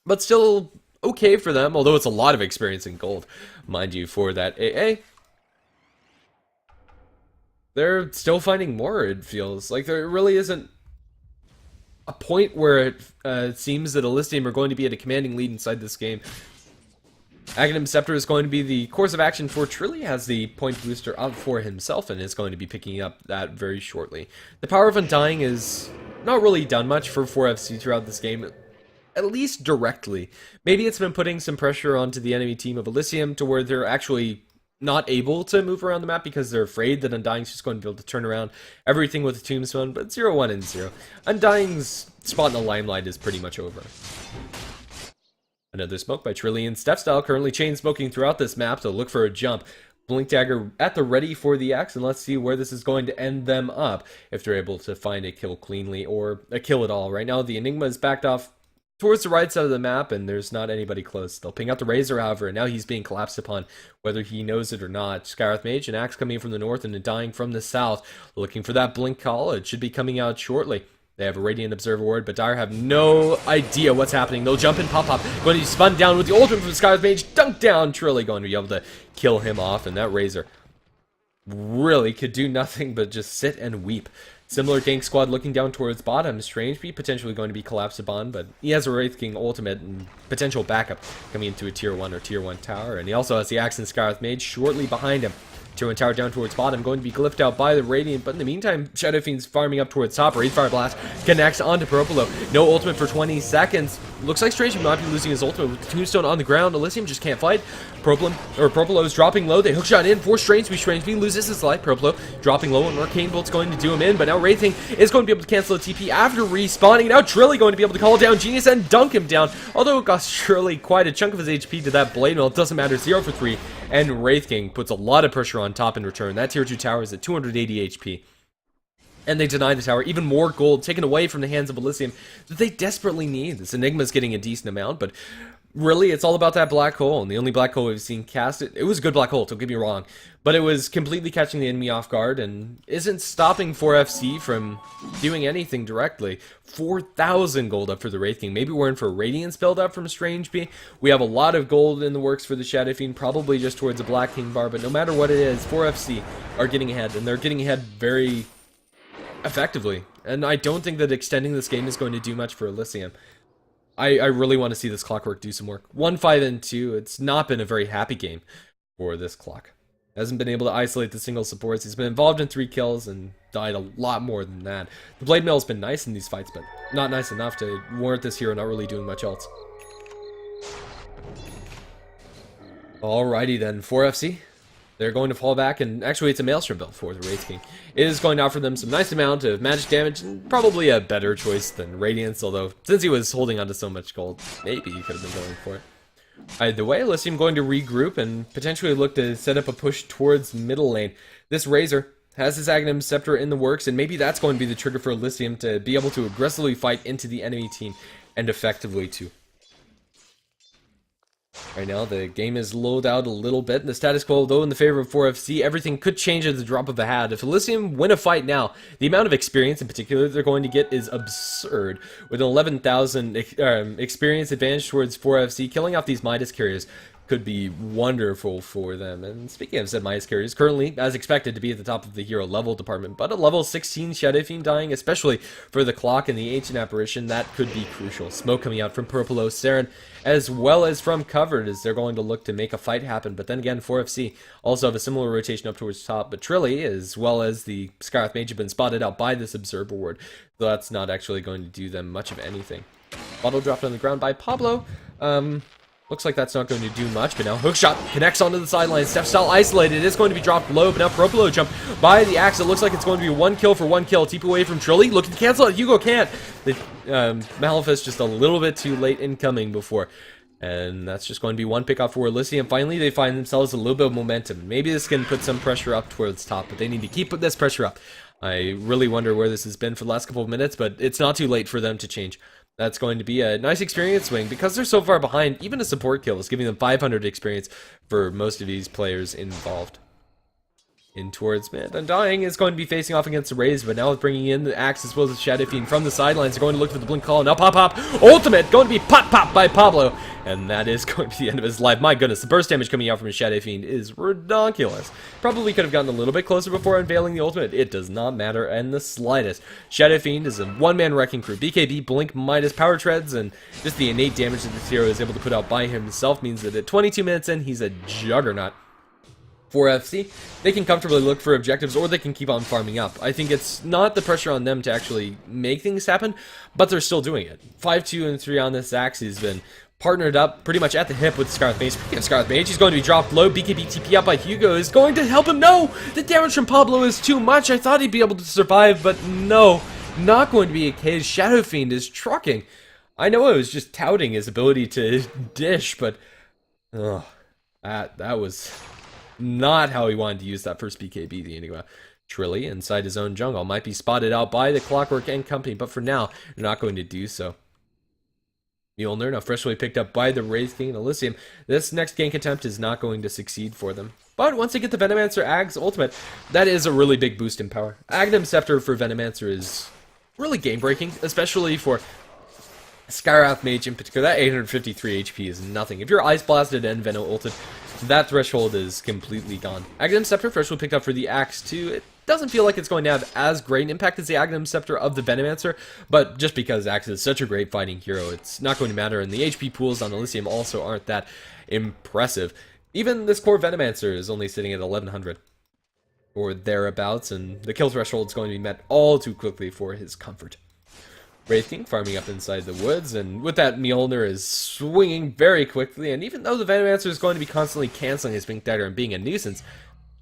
But still okay for them, although it's a lot of experience in gold, mind you, for that AA. They're still finding more, it feels. Like there really isn't a point where it seems that Elysium are going to be at a commanding lead inside this game. Aghanim Scepter is going to be the course of action for Trilly, has the point booster up for himself, and is going to be picking up that very shortly. The power of Undying is not really done much for 4FC throughout this game, at least directly. Maybe it's been putting some pressure onto the enemy team of Elysium to where they're actually not able to move around the map because they're afraid that Undying's just going to be able to turn around everything with a tombstone, but 0-1 and 0. Undying's spot in the limelight is pretty much over. Another smoke by Trillian. Stepstyle currently chain smoking throughout this map to look for a jump. Blink Dagger at the ready for the axe, and let's see where this is going to end them up if they're able to find a kill cleanly or a kill at all. Right now, the Enigma is backed off towards the right side of the map, and there's not anybody close. They'll ping out the Razor, however, and now he's being collapsed upon, whether he knows it or not. Skywrath Mage and Axe coming from the north and Undying from the south, looking for that blink call. It should be coming out shortly. They have a Radiant Observer Ward, but Dire have no idea what's happening. They'll jump in, pop, going to be spun down with the ultimate from Skywrath Mage, dunk down, Trilly going to be able to kill him off, and that Razor really could do nothing but just sit and weep. Similar gank squad looking down towards bottom. Strange Bee potentially going to be collapsed upon, but he has a Wraith King ultimate and potential backup coming into a tier 1 or tier 1 tower, and he also has the Axe and Skywrath Mage shortly behind him. Tier 1 tower down towards bottom, going to be glyphed out by the Radiant, but in the meantime, Shadow Fiend's farming up towards top. Wraithfire Blast connects onto Purpolo. No ultimate for 20 seconds. Looks like Strange Bee might be losing his ultimate with the Tombstone on the ground. Elysium just can't fight. Purpolo is dropping low. They hookshot in for Strange Bee. Strange Bee loses his life. Purpolo dropping low, and Arcane Bolt's going to do him in, but now Wraithing is going to be able to cancel a TP after respawning. Now Trilly going to be able to call down Genius and dunk him down, although it costs Trilly quite a chunk of his HP to that Blade Mill. It doesn't matter, 0 for 3, and Wraith King puts a lot of pressure on top in return. That tier 2 tower is at 280 HP. And they deny the tower. Even more gold taken away from the hands of Elysium that they desperately need. This Enigma's getting a decent amount, but really it's all about that black hole. And the only black hole we've seen cast, it was a good black hole, don't get me wrong, but it was completely catching the enemy off guard and isn't stopping 4FC from doing anything directly. 4,000 gold up for the Wraith King. Maybe we're in for a Radiance build up from Strange Bee. We have a lot of gold in the works for the Shadow Fiend, probably just towards a Black King bar, but no matter what it is, 4FC are getting ahead, and they're getting ahead very effectively. And I don't think that extending this game is going to do much for Elysium. I really want to see this Clockwork do some work. 1-5 and 2, it's not been a very happy game for this Clock. Hasn't been able to isolate the single supports. He's been involved in 3 kills and died a lot more than that. The Blade Mill's been nice in these fights, but not nice enough to warrant this hero not really doing much else. Alrighty then, 4FC. They're going to fall back, and actually it's a Maelstrom build for the Wraith King. It is going to offer them some nice amount of magic damage, and probably a better choice than Radiance, although since he was holding onto so much gold, maybe he could have been going for it. Either way, Elysium going to regroup and potentially look to set up a push towards middle lane. This Razor has his Aghanim Scepter in the works, and maybe that's going to be the trigger for Elysium to be able to aggressively fight into the enemy team, and effectively too. Right now, the game is lulled out a little bit. The status quo, though, in the favor of 4FC, everything could change at the drop of a hat. If Elysium win a fight now, the amount of experience in particular they're going to get is absurd. With an 11,000 experience advantage towards 4FC, killing off these Midas carriers could be wonderful for them. And speaking of said Midas carriers, currently, as expected, to be at the top of the hero level department, but a level 16 Shadow Fiend dying, especially for the clock and the ancient apparition, that could be crucial. Smoke coming out from Purpolo, Saren, as well as from Covered, as they're going to look to make a fight happen. But then again, 4FC also have a similar rotation up towards top, but Trilly, as well as the Scarlet Mage, have been spotted out by this Observer Ward, so that's not actually going to do them much of anything. Bottle dropped on the ground by Pablo. Looks like that's not going to do much, but now Hookshot connects onto the sideline. Steph style isolated. It's going to be dropped low, but now Propolo jump by the axe. It looks like it's going to be one kill for one kill. Teep away from Trilly. Looking to cancel it. Hugo can't. The Malefist just a little bit too late in coming before. And that's just going to be one pick off for Elysium. Finally, they find themselves a little bit of momentum. Maybe this can put some pressure up towards top, but they need to keep this pressure up. I really wonder where this has been for the last couple of minutes, but it's not too late for them to change. That's going to be a nice experience swing. Because they're so far behind, even a support kill is giving them 500 experience for most of these players involved. In towards mid. Undying is going to be facing off against the Raze, but now with bringing in the axe as well as the Shadow Fiend from the sidelines, they're going to look for the blink call. Now pop ultimate going to be pop by Pablo, and that is going to be the end of his life. My goodness, the burst damage coming out from his Shadow Fiend is ridiculous. Probably could have gotten a little bit closer before unveiling the ultimate. It does not matter in the slightest. Shadow Fiend is a one-man wrecking crew. BKB, Blink, Midas, Power Treads, and just the innate damage that this hero is able to put out by himself means that at 22 minutes in, he's a juggernaut. 4FC, they can comfortably look for objectives, or they can keep on farming up. I think it's not the pressure on them to actually make things happen, but they're still doing it. 5, 2, and 3 on this axe. He's been partnered up pretty much at the hip with Scarlet Mage. Speaking of Scarlet Mage, he's going to be dropped low. BKB TP up by Hugo is going to help him. No! The damage from Pablo is too much. I thought he'd be able to survive, but no. Not going to be a case. Shadow Fiend is trucking. I know I was just touting his ability to dish, but that was not how he wanted to use that first BKB, the Enigma. Trilly, inside his own jungle, might be spotted out by the Clockwork and company, but for now, they're not going to do so. Mjolnir, now freshly picked up by the Wraith King and Elysium. This next gank attempt is not going to succeed for them. But once they get the Venomancer Ag's ultimate, that is a really big boost in power. Aghanim Scepter for Venomancer is really game-breaking, especially for Skywrath Mage in particular. That 853 HP is nothing. If you're Ice Blasted and Veno ulted, that threshold is completely gone. Aghanim Scepter freshly picked up for the Axe too. It doesn't feel like it's going to have as great an impact as the Aghanim Scepter of the Venomancer, but just because Axe is such a great fighting hero, it's not going to matter, and the HP pools on Elysium also aren't that impressive. Even this core Venomancer is only sitting at 1100 or thereabouts, and the kill threshold is going to be met all too quickly for his comfort. Wraith King farming up inside the woods, and with that, Mjolnir is swinging very quickly, and even though the Venomancer is going to be constantly canceling his Blink Dagger and being a nuisance,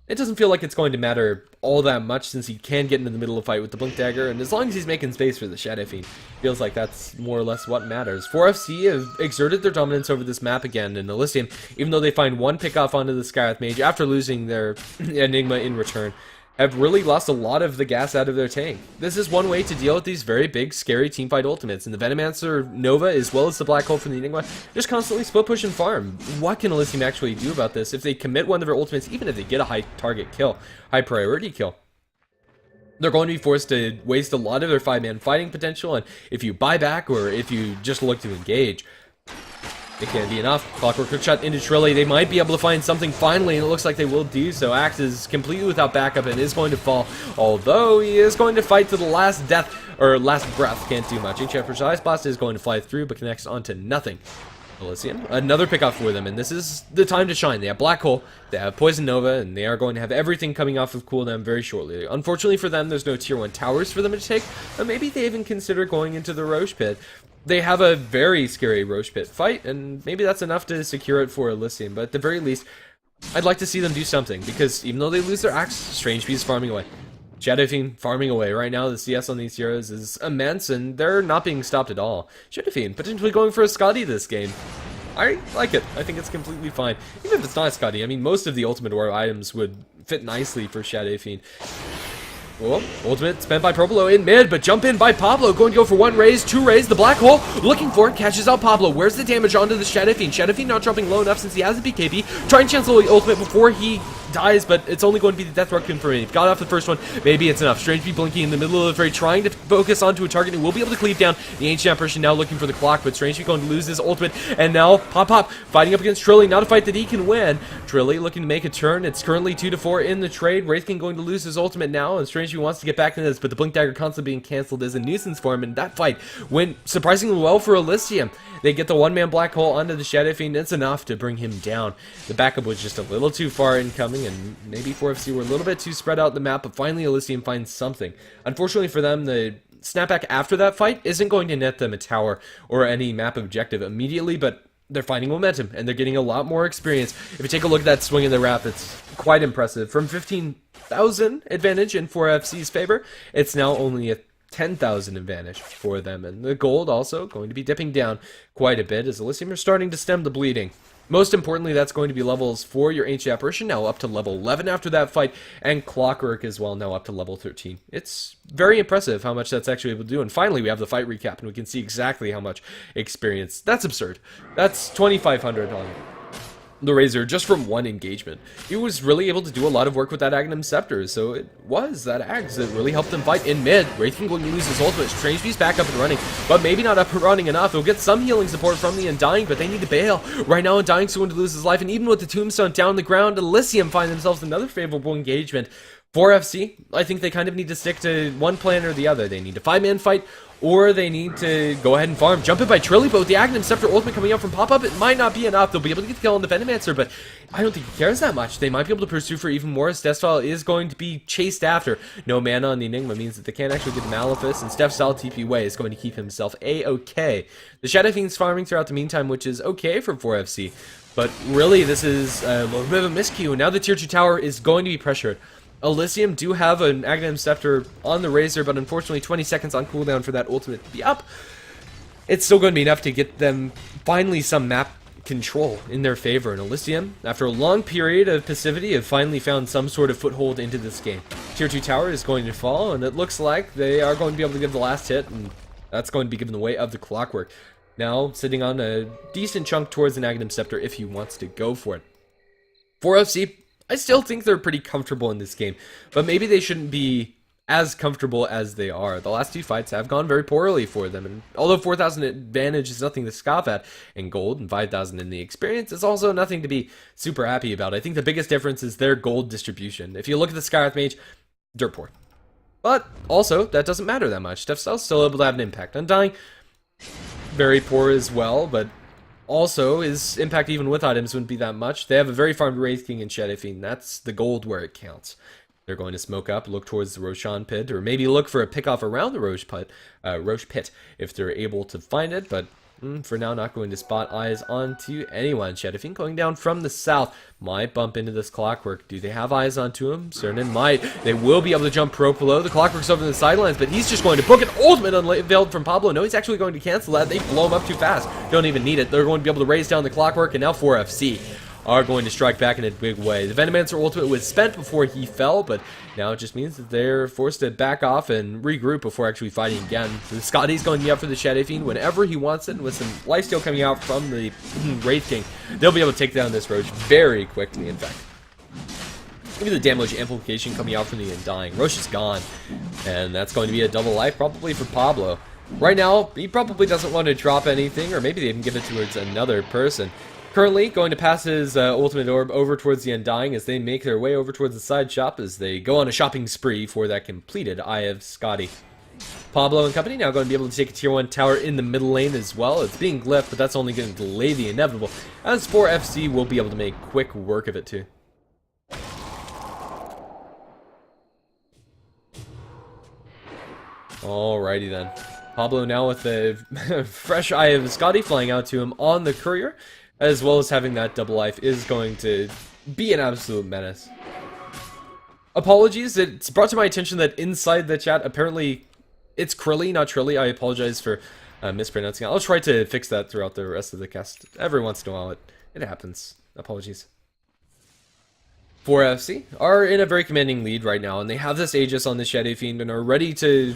it doesn't feel like it's going to matter all that much since he can get into the middle of the fight with the Blink Dagger, and as long as he's making space for the Shadow Fiend, feels like that's more or less what matters. 4FC have exerted their dominance over this map again in Elysium, even though they find one pick-off onto the Skywrath Mage after losing their Enigma in return, have really lost a lot of the gas out of their tank. This is one way to deal with these very big, scary teamfight ultimates, and the Venomancer Nova, as well as the Black Hole from the Enigma, just constantly split push and farm. What can Elysium actually do about this if they commit one of their ultimates, even if they get a high target kill, high priority kill? They're going to be forced to waste a lot of their 5-man fighting potential, and if you buy back or if you just look to engage, it can't be enough. Clockwork Hookshot into Trilly. They might be able to find something finally, and it looks like they will do so. Axe is completely without backup and is going to fall, although he is going to fight to the last death, or last breath. Can't do much. Ancient Precise Blast is going to fly through, but connects onto nothing. Elysium, another pickoff for them, and this is the time to shine. They have Black Hole, they have Poison Nova, and they are going to have everything coming off of cooldown very shortly. Unfortunately for them, there's no tier 1 towers for them to take, but maybe they even consider going into the Roche Pit. They have a very scary Roche Pit fight, and maybe that's enough to secure it for Elysium, but at the very least, I'd like to see them do something, because even though they lose their Axe, Strange Beast farming away. Shadow Fiend farming away. Right now, the CS on these heroes is immense, and they're not being stopped at all. Shadow Fiend potentially going for a Scotty this game. I like it. I think it's completely fine. Even if it's not Scotty, I mean, most of the Ultimate War items would fit nicely for Shadow Fiend. Well, ultimate spent by Purplo in mid, but jump in by Pablo. Going to go for 1 raise, 2 raise. The black hole looking for it, catches out Pablo. Where's the damage onto the Shadow Fiend? Shadow Fiend not jumping low enough since he has a BKB. Try and cancel the ultimate before he dies, but it's only going to be the death run for him. Got off the first one, maybe it's enough. Strange be blinking in the middle of the fray, trying to focus onto a target who will be able to cleave down. The ancient apparition now looking for the clock, but Strange be going to lose his ultimate, and now Pop fighting up against Trilly. Not a fight that he can win. Trilly looking to make a turn. It's currently 2-4 in the trade. Wraithking going to lose his ultimate now, and Strange wants to get back into this, but the blink dagger constantly being cancelled is a nuisance for him, and that fight went surprisingly well for Elysium. They get the one-man black hole onto the Shadow Fiend. It's enough to bring him down. The backup was just a little too far incoming, and maybe 4FC were a little bit too spread out the map, but finally Elysium finds something. Unfortunately for them, the snapback after that fight isn't going to net them a tower or any map objective immediately, but they're finding momentum, and they're getting a lot more experience. If you take a look at that swing in the wrap, it's quite impressive. From 15,000 advantage in 4FC's favor, it's now only a 10,000 advantage for them, and the gold also going to be dipping down quite a bit as Elysium are starting to stem the bleeding. Most importantly, that's going to be levels for your Ancient Apparition, now up to level 11 after that fight, and Clockwork as well, now up to level 13. It's very impressive how much that's actually able to do, and finally we have the fight recap, and we can see exactly how much experience. That's absurd. That's 2,500 on the Razor just from one engagement. He was really able to do a lot of work with that Agnum Scepter, so it was that Axe that really helped him fight in mid. Wraithking going to lose his ultimate. Strange Beast back up and running, but maybe not up and running enough. He'll get some healing support from the Undying, but they need to bail. Right now, Undying's going to lose his life, and even with the Tombstone down the ground, Elysium find themselves another favorable engagement. 4FC, I think they kind of need to stick to one plan or the other. They need to 5-man fight, or they need to go ahead and farm. Jump in by Trilly, but with the Agnum Scepter ultimate coming out from Pop-Up, it might not be enough. They'll be able to get the kill on the Venomancer, but I don't think he cares that much. They might be able to pursue for even more. Stephstyle is going to be chased after. No mana on the Enigma means that they can't actually get the Malefice, and Stephstyle TP away is going to keep himself A-okay. The Shadow Fiend's farming throughout the meantime, which is okay for 4FC, but really this is a little bit of a miscue. Now the Tier 2 tower is going to be pressured. Elysium do have an Agnum Scepter on the Razor, but unfortunately 20 seconds on cooldown for that ultimate to be up. It's still going to be enough to get them finally some map control in their favor. And Elysium, after a long period of passivity, have finally found some sort of foothold into this game. Tier 2 tower is going to fall, and it looks like they are going to be able to give the last hit, and that's going to be given the way of the Clockwork. Now sitting on a decent chunk towards an Agnum Scepter if he wants to go for it. 4FC, I still think they're pretty comfortable in this game, but maybe they shouldn't be as comfortable as they are. The last two fights have gone very poorly for them, and although 4,000 advantage is nothing to scoff at in gold, and 5,000 in the experience, it's also nothing to be super happy about. I think the biggest difference is their gold distribution. If you look at the Skywrath Mage, dirt poor. But also, that doesn't matter that much. Stephstyle's still able to have an impact. Undying, very poor as well, but also, his impact even with items wouldn't be that much. They have a very farmed Wraith King and Shadow Fiend. That's the gold where it counts. They're going to smoke up, look towards the Roshan Pit, or maybe look for a pick-off around the Roche Pit if they're able to find it, but for now, not going to spot eyes onto anyone. Shadow Fiend going down from the south. Might bump into this Clockwork. Do they have eyes onto him? Certain might. They will be able to jump pro below. The Clockwork's over the sidelines, but he's just going to book an ultimate unveiled from Pablo. No, he's actually going to cancel that. They blow him up too fast. Don't even need it. They're going to be able to raise down the Clockwork, and now 4FC are going to strike back in a big way. The Venomancer ultimate was spent before he fell, but now it just means that they're forced to back off and regroup before actually fighting again. So Scotty's going to be up for the Shadow Fiend whenever he wants it, and with some lifesteal coming out from the Wraith King, they'll be able to take down this Roche very quickly, in fact. Look at the damage amplification coming out from the Undying. Roche is gone, and that's going to be a double life probably for Pablo. Right now, he probably doesn't want to drop anything, or maybe they even give it towards another person. Currently going to pass his ultimate orb over towards the Undying as they make their way over towards the side shop as they go on a shopping spree for that completed Eye of Scotty. Pablo and company now going to be able to take a tier 1 tower in the middle lane as well. It's being glyphed, but that's only going to delay the inevitable, as 4FC will be able to make quick work of it too. Alrighty then. Pablo now with a fresh Eye of Scotty flying out to him on the courier, as well as having that double life, is going to be an absolute menace. Apologies, it's brought to my attention that inside the chat, apparently it's Krilly, not Trilly. I apologize for mispronouncing it. I'll try to fix that throughout the rest of the cast. Every once in a while, it happens. Apologies. 4FC are in a very commanding lead right now, and they have this Aegis on the Shadow Fiend and are ready to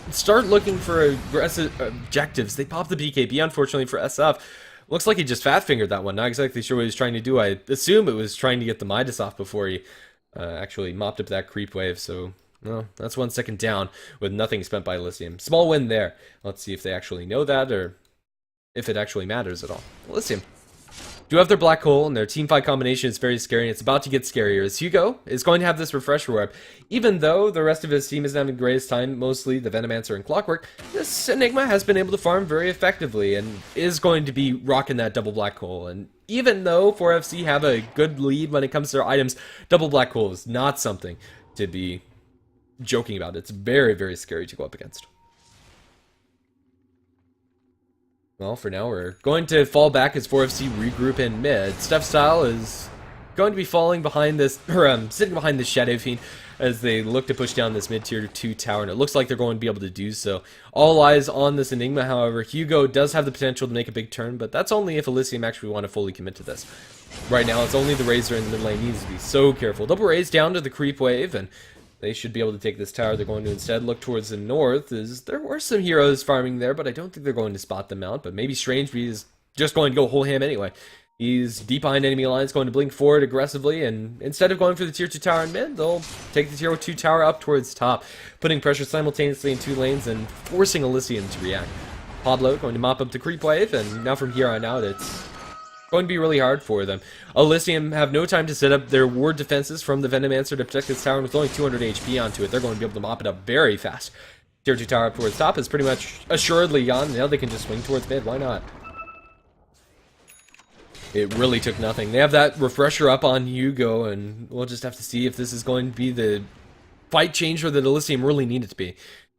start looking for aggressive objectives. They popped the BKB, unfortunately, for SF. Looks like he just fat-fingered that one. Not exactly sure what he was trying to do. I assume it was trying to get the Midas off before he actually mopped up that creep wave, so... No, that's 1 second down with nothing spent by Elysium. Small win there. Let's see if they actually know that or if it actually matters at all. Elysium do have their black hole, and their team fight combination is very scary, and it's about to get scarier as Hugo is going to have this refresher warp. Even though the rest of his team isn't having the greatest time, mostly the Venomancer and Clockwork, this Enigma has been able to farm very effectively and is going to be rocking that double black hole. And even though 4FC have a good lead when it comes to their items, double black hole is not something to be joking about. It's very, very scary to go up against. Well, for now, we're going to fall back as 4FC regroup in mid. Steph Style is going to be falling behind this, or sitting behind this Shadow Fiend as they look to push down this mid-tier 2 tower, and it looks like they're going to be able to do so. All eyes on this Enigma, however. Hugo does have the potential to make a big turn, but that's only if Elysium actually want to fully commit to this. Right now, it's only the Razor in the mid lane needs to be so careful. Double raise down to the creep wave, and they should be able to take this tower. They're going to instead look towards the north, as there were some heroes farming there, but I don't think they're going to spot them out. But maybe Strangebee is just going to go whole ham anyway. He's deep behind enemy lines, going to blink forward aggressively, and instead of going for the tier 2 tower in mid, they'll take the tier 2 tower up towards top, putting pressure simultaneously in 2 lanes and forcing Elysium to react. Pablo going to mop up the creep wave, and now from here on out, it's going to be really hard for them. Elysium have no time to set up their ward defenses from the Venomancer to protect this tower, and with only 200 HP onto it, they're going to be able to mop it up very fast. Tier 2 tower up towards top is pretty much assuredly gone. Now they can just swing towards mid. Why not? It really took nothing. They have that refresher up on Hugo, and we'll just have to see if this is going to be the fight changer that Elysium really needed to be.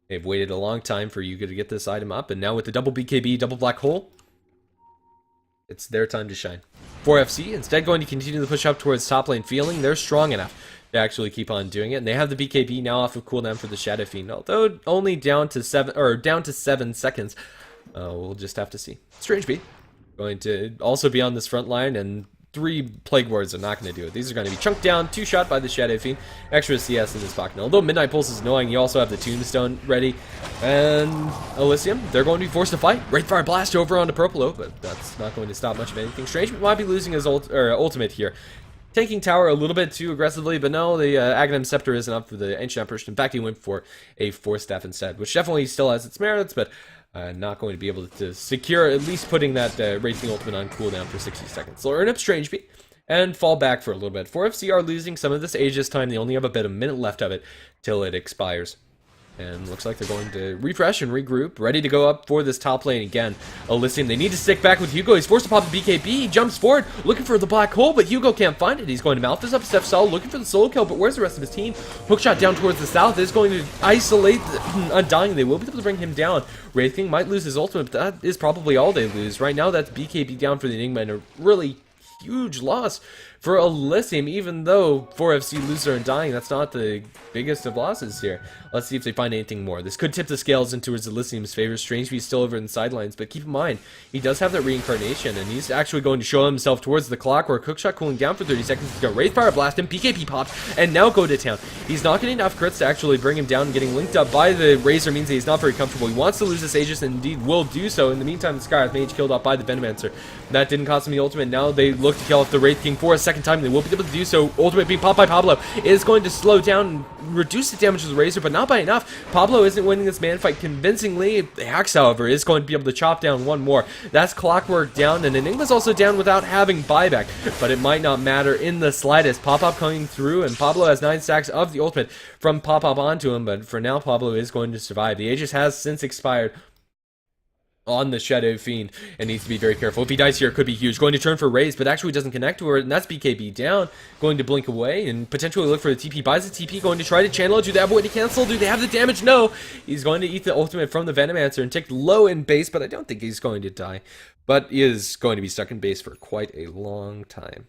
They've waited a long time for Hugo to get this item up, and now with the double BKB, double black hole, it's their time to shine. 4FC instead going to continue the push up towards top lane, feeling they're strong enough to actually keep on doing it. And they have the BKB now off of cooldown for the Shadow Fiend, although only down to 7 seconds. We'll just have to see. Strangebee going to also be on this front line, and 3 Plague Wards are not going to do it. These are going to be chunked down, 2-shot by the Shadow Fiend. Extra CS in this pocket. Although Midnight Pulse is annoying, you also have the Tombstone ready. And Elysium, they're going to be forced to fight. Wraithfire Blast over onto Purplo, but that's not going to stop much of anything. Strange might be losing his ultimate here. Taking tower a little bit too aggressively, but no, the Aghanim Scepter isn't up for the Ancient Apparition. In fact, he went for a Force Staff instead, which definitely still has its merits, but not going to be able to secure at least putting that Wraith King ultimate on cooldown for 60 seconds. So earn up Strangebee and fall back for a little bit. 4FC are losing some of this Aegis time. They only have about a minute left of it till it expires. And looks like they're going to refresh and regroup, ready to go up for this top lane again. Elysium, they need to stick back with Hugo. He's forced to pop the BKB. He jumps forward, looking for the black hole, but Hugo can't find it. He's going to Malthus up Steph Sol, looking for the solo kill, but where's the rest of his team? Hookshot down towards the south is going to isolate Undying. They will be able to bring him down. Wraith King might lose his ultimate, but that is probably all they lose. Right now, that's BKB down for the Enigma, and a really huge loss for Elysium, even though 4FC lose their Undying. That's not the biggest of losses here. Let's see if they find anything more. This could tip the scales into Elysium's favor. Strangebee is still over in the sidelines, but keep in mind, he does have that reincarnation, and he's actually going to show himself towards the Clockwork. Hookshot cooling down for 30 seconds. He's got Wraithfire Blast him, BKB popped, and now go to town. He's not getting enough crits to actually bring him down. Getting linked up by the Razor means that he's not very comfortable. He wants to lose this Aegis, and indeed will do so. In the meantime, the Skyrath Mage killed off by the Venomancer. That didn't cost him the ultimate. Now they look to kill off the Wraith King for a second time. They will be able to do so. Ultimate being popped by Pablo is going to slow down and reduce the damage of the Razor, but not by enough. Pablo isn't winning this man fight convincingly. The Axe, however, is going to be able to chop down one more. That's Clockwork down, and Enigma's also down without having buyback, but it might not matter in the slightest. Pop-Up coming through, and Pablo has 9 stacks of the ultimate from Pop-Up onto him, but for now, Pablo is going to survive. The Aegis has since expired on the Shadow Fiend and needs to be very careful. If he dies here, it could be huge. Going to turn for Raze, but actually doesn't connect to her, and that's BKB down. Going to blink away and potentially look for the TP. Buys the TP, going to try to channel it. Do they have a way to cancel? Do they have the damage? No! He's going to eat the ultimate from the Venomancer and take low in base, but I don't think he's going to die. But is going to be stuck in base for quite a long time.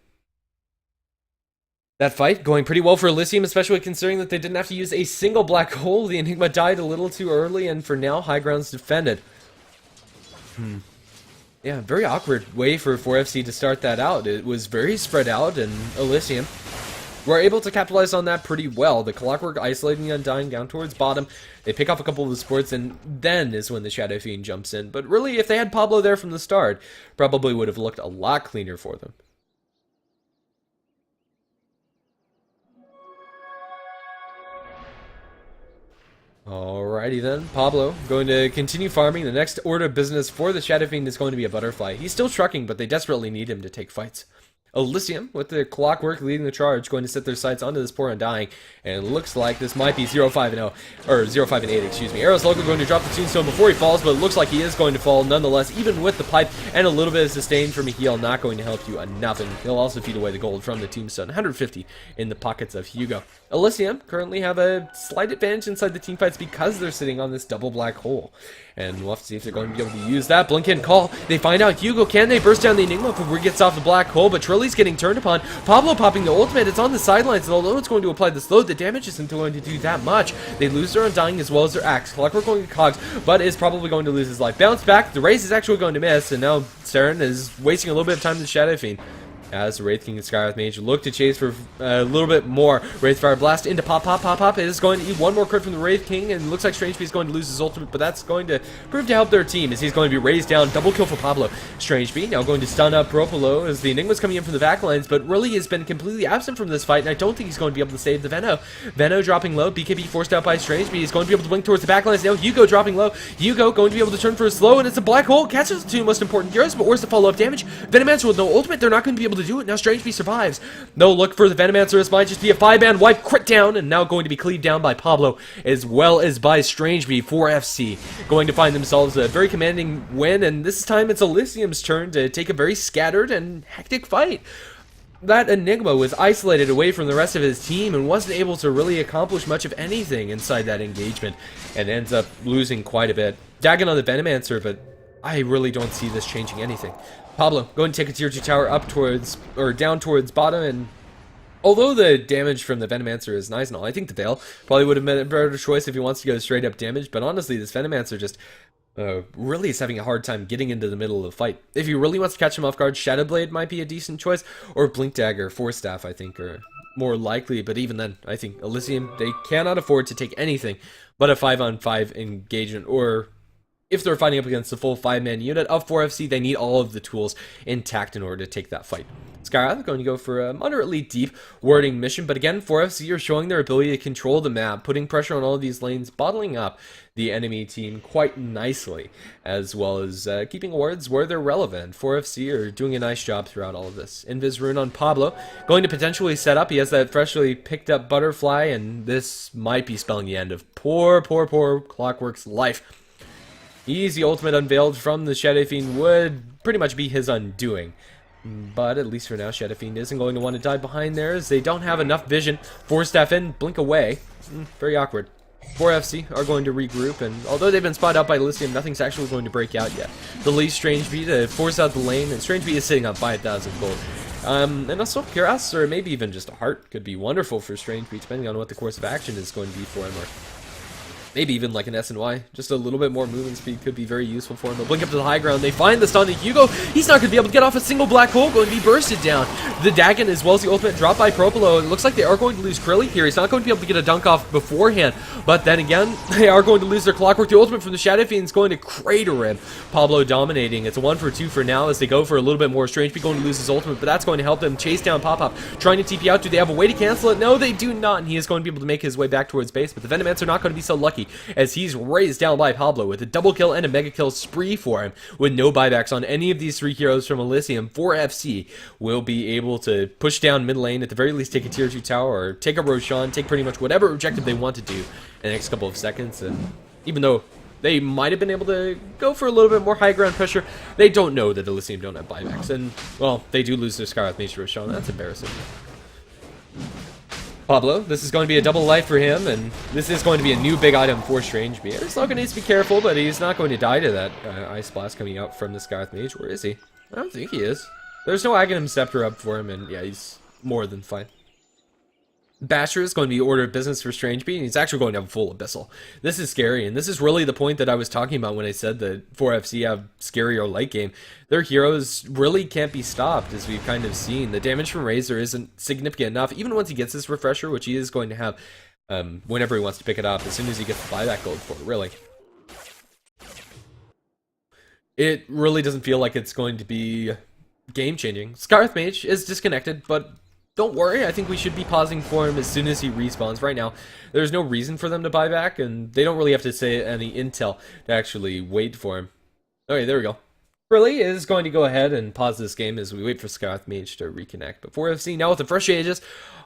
That fight going pretty well for Elysium, especially considering that they didn't have to use a single black hole. The Enigma died a little too early, and for now, high ground's defended. Yeah, very awkward way for 4FC to start that out. It was very spread out, and Elysium were able to capitalize on that pretty well. The Clockwork isolating the Undying down towards bottom. They pick off a couple of the supports, and then is when the Shadow Fiend jumps in. But really, if they had Pablo there from the start, probably would have looked a lot cleaner for them. Alrighty then, Pablo going to continue farming. The next order of business for the Shadow Fiend is going to be a Butterfly. He's still trucking, but they desperately need him to take fights. Elysium, with the Clockwork leading the charge, going to set their sights onto this poor Undying, and it looks like this might be 0-5-0, or 0-5-8, excuse me. Arrow's Local going to drop the Tombstone before he falls, but it looks like he is going to fall nonetheless, even with the pipe and a little bit of sustain from a heal, not going to help you enough, and he'll also feed away the gold from the Tombstone. 150 in the pockets of Hugo. Elysium currently have a slight advantage inside the team fights because they're sitting on this double black hole. And we'll have to see if they're going to be able to use that. Blink and call. They find out Hugo. Can they burst down the Enigma before he gets off the black hole? But Trilly's getting turned upon. Pablo popping the ultimate. It's on the sidelines. And although it's going to apply this load, the damage isn't going to do that much. They lose their Undying as well as their Axe. Clockwork going to Cogs, but is probably going to lose his life. Bounce back. The race is actually going to miss. And now Saren is wasting a little bit of time to the Shadow Fiend. As the Wraith King and Skywrath Mage look to chase for a little bit more. Wraith Fire Blast into pop. It is going to eat one more crit from the Wraith King, and it looks like Strange is going to lose his ultimate, but that's going to prove to help their team as he's going to be raised down. Double kill for Pablo. Strange now going to stun up Propolo as the Enigma's coming in from the backlines, but really has been completely absent from this fight, and I don't think he's going to be able to save the Veno. Veno dropping low. BKB forced out by Strange. He's going to be able to blink towards the backlines now. Hugo dropping low. Hugo going to be able to turn for a slow, and it's a black hole. Catches the two most important heroes, but where's the follow-up damage? Venomancer with no ultimate. They're not going to be able to do it. Now Strange survives. No look for the Venomancer. This might just be a 5-man wipe. Crit down, and now going to be cleaved down by Pablo as well as by Strangebee for FC. Going to find themselves a very commanding win, and this time it's Elysium's turn to take a very scattered and hectic fight. That Enigma was isolated away from the rest of his team and wasn't able to really accomplish much of anything inside that engagement, and ends up losing quite a bit. Dagon on the Venomancer, but I really don't see this changing anything. Pablo going to take a tier 2 tower up towards, or down towards bottom, and although the damage from the Venomancer is nice and all, I think the Veil probably would have been a better choice if he wants to go straight up damage, but honestly, this Venomancer just really is having a hard time getting into the middle of the fight. If he really wants to catch him off guard, Shadow Blade might be a decent choice, or Blink Dagger, Force Staff, I think, are more likely, but even then, I think Elysium, they cannot afford to take anything but a 5-on-5 engagement, or if they're fighting up against the full 5-man unit of 4FC, they need all of the tools intact in order to take that fight. Skywrath going to go for a moderately deep warding mission, but again, 4FC are showing their ability to control the map, putting pressure on all of these lanes, bottling up the enemy team quite nicely, as well as keeping wards where they're relevant. 4FC are doing a nice job throughout all of this. Invis Rune on Pablo, going to potentially set up. He has that freshly picked up Butterfly, and this might be spelling the end of poor Clockwork's life. Easy ultimate unveiled from the Shadow Fiend would pretty much be his undoing. But at least for now, Shadow Fiend isn't going to want to die behind there as they don't have enough vision. Force Staff in, blink away. Very awkward. 4FC are going to regroup, and although they've been spotted out by Elysium, nothing's actually going to break out yet. The lead Strangebee to force out the lane, and Strangebee is sitting on 5,000 gold. And also Cuirass, or maybe even just a heart, could be wonderful for Strangebee, depending on what the course of action is going to be for him, or maybe even like an SNY. Just a little bit more movement speed could be very useful for him. They'll blink up to the high ground. They find the stun to Hugo. He's not going to be able to get off a single black hole. Going to be bursted down. The Dagon as well as the ultimate dropped by Propolo. It looks like they are going to lose Krilly here. He's not going to be able to get a dunk off beforehand. But then again, they are going to lose their Clockwork. The ultimate from the Shadow Fiend is going to crater him. Pablo dominating. It's a 1-for-2 for now as they go for a little bit more. Strangebee going to lose his ultimate, but that's going to help them chase down Pop-Pop. Trying to TP out. Do they have a way to cancel it? No, they do not. And he is going to be able to make his way back towards base. But the Venomancer are not going to be so lucky as he's raised down by Pablo with a double kill and a mega kill spree for him with no buybacks on any of these three heroes from Elysium. 4FC will be able to push down mid lane, at the very least take a tier 2 tower or take a Roshan, take pretty much whatever objective they want to do in the next couple of seconds. And even though they might have been able to go for a little bit more high ground pressure, they don't know that Elysium don't have buybacks. And, well, they do lose their Skywrath Mage to Roshan. That's embarrassing. Pablo, this is going to be a double life for him, and this is going to be a new big item for Strangebee. He's not going to need to be careful, but he's not going to die to that Ice Blast coming out from the Skywrath Mage. Where is he? I don't think he is. There's no Aghanim Scepter up for him, and yeah, he's more than fine. Basher is going to be order of business for Strange Bee, and he's actually going to have a full Abyssal. This is scary, and this is really the point that I was talking about when I said that 4FC have scarier late game. Their heroes really can't be stopped, as we've kind of seen. The damage from Razor isn't significant enough, even once he gets this refresher, which he is going to have whenever he wants to pick it up, as soon as he gets the buyback gold for it, really. It really doesn't feel like it's going to be game-changing. Scarth Mage is disconnected, but don't worry, I think we should be pausing for him as soon as he respawns. Right now, there's no reason for them to buy back, and they don't really have to say any intel to actually wait for him. Okay, there we go. Really is going to go ahead and pause this game as we wait for Scarth Mage to reconnect. But 4FC now with the fresh Aegis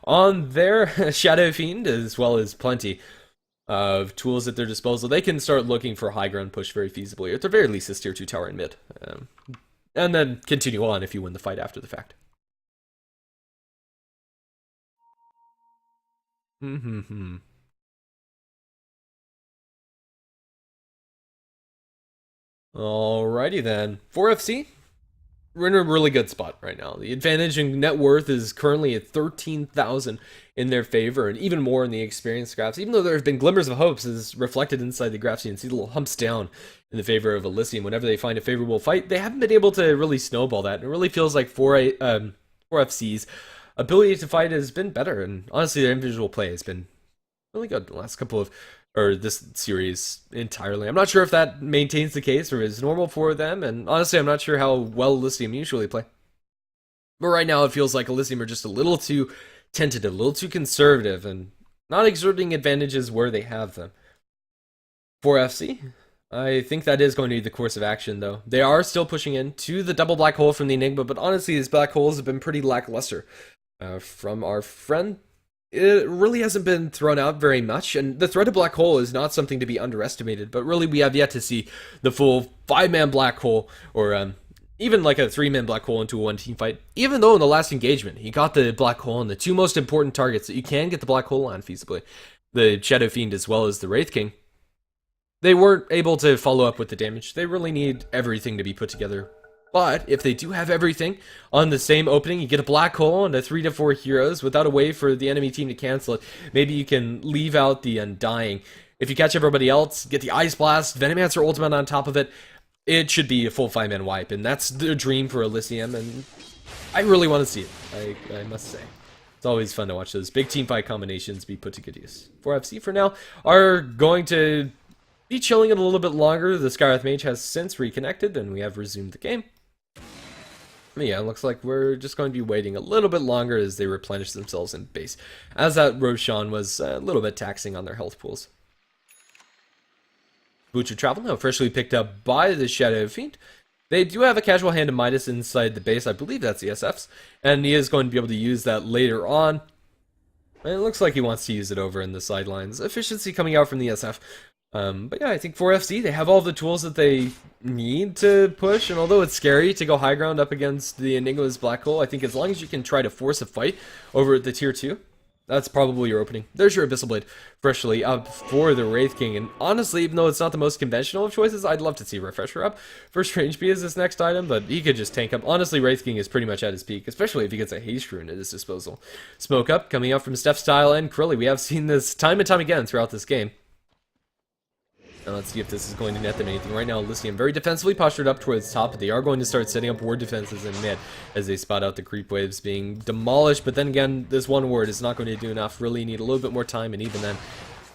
on their Shadow Fiend, as well as plenty of tools at their disposal, they can start looking for high ground push very feasibly, or at the very least this tier 2 tower in mid. And then continue on if you win the fight after the fact. Alrighty then. 4FC, we're in a really good spot right now. The advantage in net worth is currently at 13,000 in their favor, and even more in the experience graphs. Even though there have been glimmers of hopes, as reflected inside the graphs, you can see little humps down in the favor of Elysium. Whenever they find a favorable fight, they haven't been able to really snowball that. It really feels like 4FC's ability to fight has been better, and honestly, their individual play has been really good the last couple of, or this series entirely. I'm not sure if that maintains the case or is normal for them, and honestly, I'm not sure how well Elysium usually play. But right now, it feels like Elysium are just a little too tentative, a little too conservative, and not exerting advantages where they have them. 4FC, I think that is going to be the course of action, though. They are still pushing into the double black hole from the Enigma, but honestly, these black holes have been pretty lackluster. From our friend, it really hasn't been thrown out very much, and the threat of black hole is not something to be underestimated, but really we have yet to see the full 5-man black hole, or even like a 3-man black hole into a 1-team fight, even though in the last engagement he got the black hole on the two most important targets that you can get the black hole on feasibly, the Shadow Fiend as well as the Wraith King. They weren't able to follow up with the damage. They really need everything to be put together. But if they do have everything on the same opening, you get a black hole and a 3 to 4 heroes without a way for the enemy team to cancel it. Maybe you can leave out the Undying. If you catch everybody else, get the Ice Blast, Venomancer ultimate on top of it, it should be a full 5-man wipe. And that's the dream for Elysium, and I really want to see it, I must say. It's always fun to watch those big team fight combinations be put to good use. 4FC for now are going to be chilling it a little bit longer. The Scarth Mage has since reconnected, and we have resumed the game. Yeah, it looks like we're just going to be waiting a little bit longer as they replenish themselves in base, as that Roshan was a little bit taxing on their health pools. Butcher Travel now officially picked up by the Shadow Fiend. They do have a casual hand of Midas inside the base. I believe that's the SF's, and he is going to be able to use that later on. And it looks like he wants to use it over in the sidelines. Efficiency coming out from the SF. But yeah, I think 4FC, they have all the tools that they need to push, and although it's scary to go high ground up against the Enigma's black hole, I think as long as you can try to force a fight over at the tier 2, that's probably your opening. There's your Abyssal Blade freshly up for the Wraith King, and honestly, even though it's not the most conventional of choices, I'd love to see Refresher up for Strange Bee as this next item, but he could just tank up. Honestly, Wraith King is pretty much at his peak, especially if he gets a Haste Rune at his disposal. Smoke up coming out from Steph Style and Krilly. We have seen this time and time again throughout this game. Now let's see if this is going to net them anything. Right now, Elysium very defensively postured up towards top, but they are going to start setting up ward defenses in mid as they spot out the creep waves being demolished. But then again, this one ward is not going to do enough. Really need a little bit more time, and even then,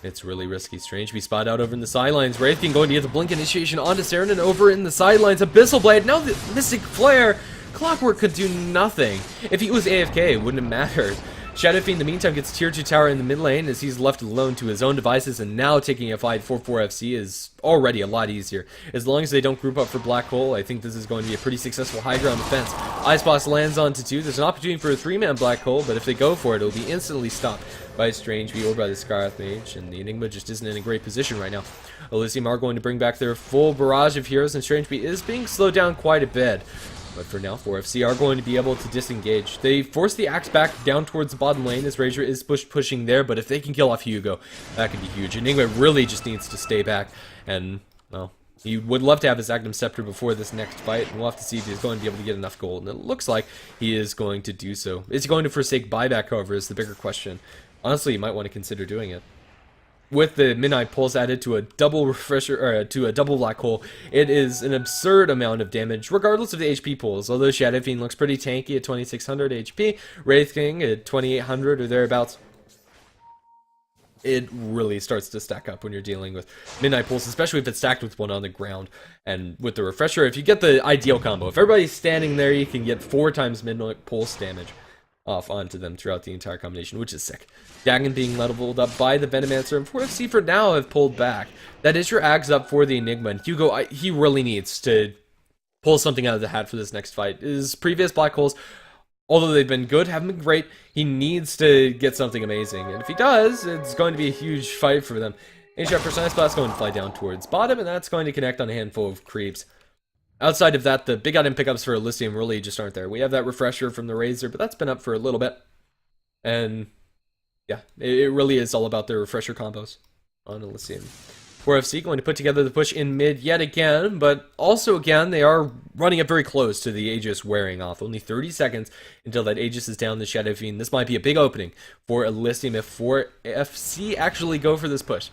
it's really risky. Strange Bee spot out over in the sidelines. Wraith King going to get the blink initiation onto Saren, over in the sidelines. Abyssal Blade, now the Mystic Flare. Clockwork could do nothing. If he was AFK, it wouldn't have mattered. Shadow Fiend, in the meantime, gets tier 2 tower in the mid lane as he's left alone to his own devices, and now taking a fight for 4FC is already a lot easier. As long as they don't group up for Black Hole, I think this is going to be a pretty successful high ground defense. Ice Blast lands onto 2. There's an opportunity for a 3-man Black Hole, but if they go for it, it'll be instantly stopped by Strange Bee or by the Scarth Mage, and the Enigma just isn't in a great position right now. Elysium are going to bring back their full barrage of heroes, and Strange Bee is being slowed down quite a bit. But for now, 4FC are going to be able to disengage. They force the axe back down towards the bottom lane as Razor is pushing there, but if they can kill off Hugo, that could be huge. Enigma really just needs to stay back, and, well, he would love to have his Agnum Scepter before this next fight, and we'll have to see if he's going to be able to get enough gold, and it looks like he is going to do so. Is he going to forsake buyback, however, is the bigger question. Honestly, you might want to consider doing it. With the Midnight Pulse added to a double refresher, or to a double black hole, it is an absurd amount of damage, regardless of the HP pools. Although Shadow Fiend looks pretty tanky at 2600 HP, Wraith King at 2800 or thereabouts, it really starts to stack up when you're dealing with Midnight Pulse, especially if it's stacked with one on the ground. And with the Refresher, if you get the ideal combo, if everybody's standing there, you can get 4 times Midnight Pulse damage off onto them throughout the entire combination, which is sick. Dagon being leveled up by the Venomancer, and 4FC for now have pulled back. That is your Ags up for the Enigma, and Hugo, he really needs to pull something out of the hat for this next fight. His previous Black Holes, although they've been good, haven't been great, he needs to get something amazing. And if he does, it's going to be a huge fight for them. HF for Science Blast going to fly down towards bottom, and that's going to connect on a handful of creeps. Outside of that, the big item pickups for Elysium really just aren't there. We have that Refresher from the Razor, but that's been up for a little bit. And yeah, it really is all about the Refresher combos on Elysium. 4FC going to put together the push in mid yet again, but also again, they are running up very close to the Aegis wearing off. Only 30 seconds until that Aegis is down the Shadow Fiend. This might be a big opening for Elysium if 4FC actually go for this push.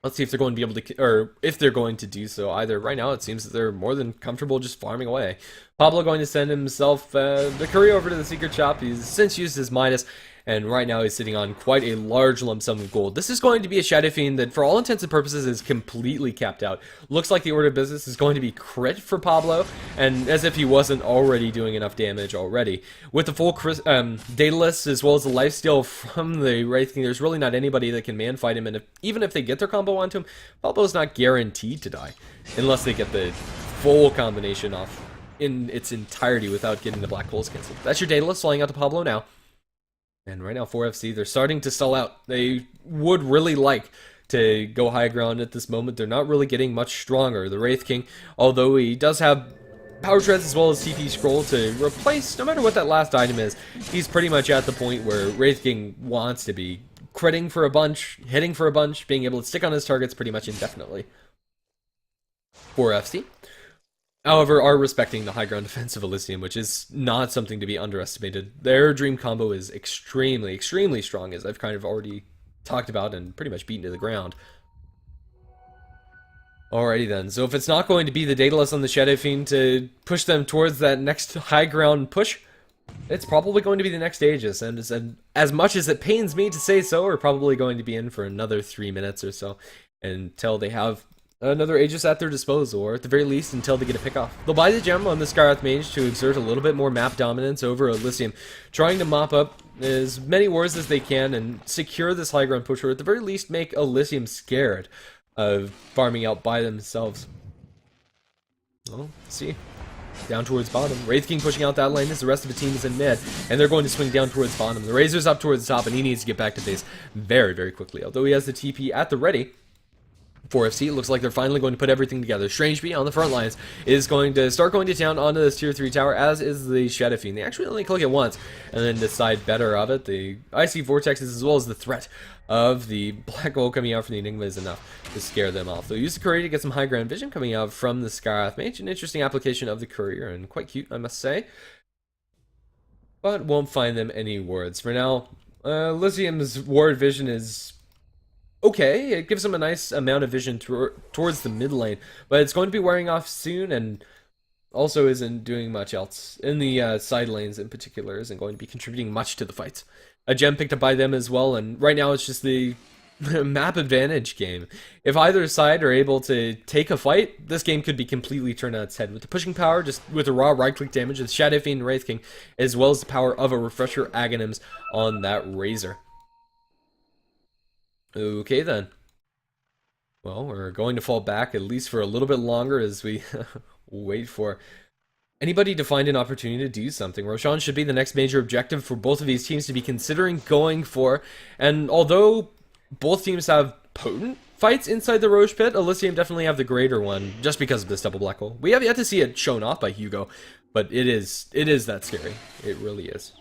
Let's see if they're going to be able to, or if they're going to do so either. Right now, it seems that they're more than comfortable just farming away. Pablo going to send himself the courier over to the Secret Shop. He's since used his Midas, and right now he's sitting on quite a large lump sum of gold. This is going to be a Shadow Fiend that, for all intents and purposes, is completely capped out. Looks like the order of business is going to be crit for Pablo, and as if he wasn't already doing enough damage already. With the full Daedalus, as well as the lifesteal from the Wraith King, there's really not anybody that can man-fight him, and even if they get their combo onto him, Pablo's not guaranteed to die, unless they get the full combination off in its entirety without getting the black holes cancelled. That's your Daedalus flying out to Pablo now. And right now, 4FC, they're starting to stall out. They would really like to go high ground at this moment. They're not really getting much stronger. The Wraith King, although he does have Power Shreds as well as TP Scroll to replace, no matter what that last item is, he's pretty much at the point where Wraith King wants to be. Critting for a bunch, hitting for a bunch, being able to stick on his targets pretty much indefinitely. 4FC. However, are respecting the high ground defense of Elysium, which is not something to be underestimated. Their dream combo is extremely, extremely strong, as I've kind of already talked about and pretty much beaten to the ground. Alrighty then, so if it's not going to be the Daedalus on the Shadow Fiend to push them towards that next high ground push, it's probably going to be the next Aegis, and as much as it pains me to say so, we're probably going to be in for another 3 minutes or so until they have another Aegis at their disposal, or at the very least until they get a pick off. They'll buy the gem on the Skyrath Mage to exert a little bit more map dominance over Elysium, trying to mop up as many wars as they can and secure this high ground push, or at the very least make Elysium scared of farming out by themselves. Well, let's see. Down towards bottom. Wraith King pushing out that lane as the rest of the team is in mid, and they're going to swing down towards bottom. The Razor's up towards the top, and he needs to get back to base very, very quickly. Although he has the TP at the ready, 4FC, it looks like they're finally going to put everything together. Strangebee on the front lines is going to start going to town onto this tier 3 tower, as is the Shadow Fiend. They actually only click it once and then decide better of it. The Icy Vortexes, as well as the threat of the black hole coming out from the Enigma, is enough to scare them off. They'll use the Courier to get some high ground vision coming out from the Skyrath Mage. An interesting application of the Courier, and quite cute, I must say. But won't find them any wards. For now, Elysium's ward vision is okay. It gives them a nice amount of vision towards the mid lane, but it's going to be wearing off soon, and also isn't doing much else. In the side lanes in particular, isn't going to be contributing much to the fights. A gem picked up by them as well, and right now it's just the map advantage game. If either side are able to take a fight, this game could be completely turned on its head. With the pushing power, just with the raw right-click damage of Shadow Fiend and Wraith King, as well as the power of a Refresher Aghanims on that Razor. Okay then. Well, we're going to fall back at least for a little bit longer as we wait for anybody to find an opportunity to do something. Roshan should be the next major objective for both of these teams to be considering going for, and although both teams have potent fights inside the Roche Pit, Elysium definitely have the greater one, just because of this double black hole. We have yet to see it shown off by Hugo, but it is that scary. It really is.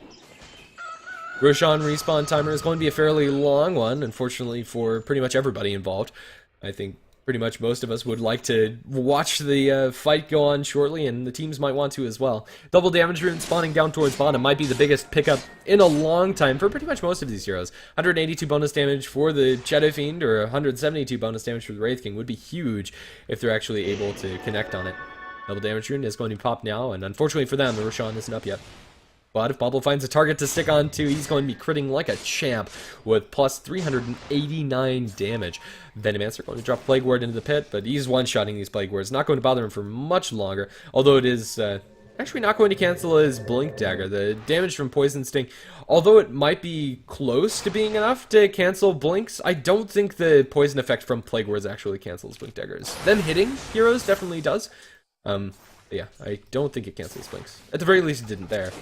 Roshan respawn timer is going to be a fairly long one, unfortunately for pretty much everybody involved. I think pretty much most of us would like to watch the fight go on shortly, and the teams might want to as well. Double damage rune spawning down towards bottom might be the biggest pickup in a long time for pretty much most of these heroes. 182 bonus damage for the Shadow Fiend, or 172 bonus damage for the Wraith King would be huge if they're actually able to connect on it. Double damage rune is going to pop now, and unfortunately for them, the Roshan isn't up yet. But if Pablo finds a target to stick on to, he's going to be critting like a champ with plus 389 damage. Venomancer going to drop Plague Ward into the pit, but he's one-shotting these Plague Wards. Not going to bother him for much longer, although it is actually not going to cancel his Blink Dagger. The damage from Poison Sting, although it might be close to being enough to cancel Blinks, I don't think the poison effect from Plague Wards actually cancels Blink Daggers. Them hitting heroes definitely does. Yeah, I don't think it cancels Blinks. At the very least, it didn't there.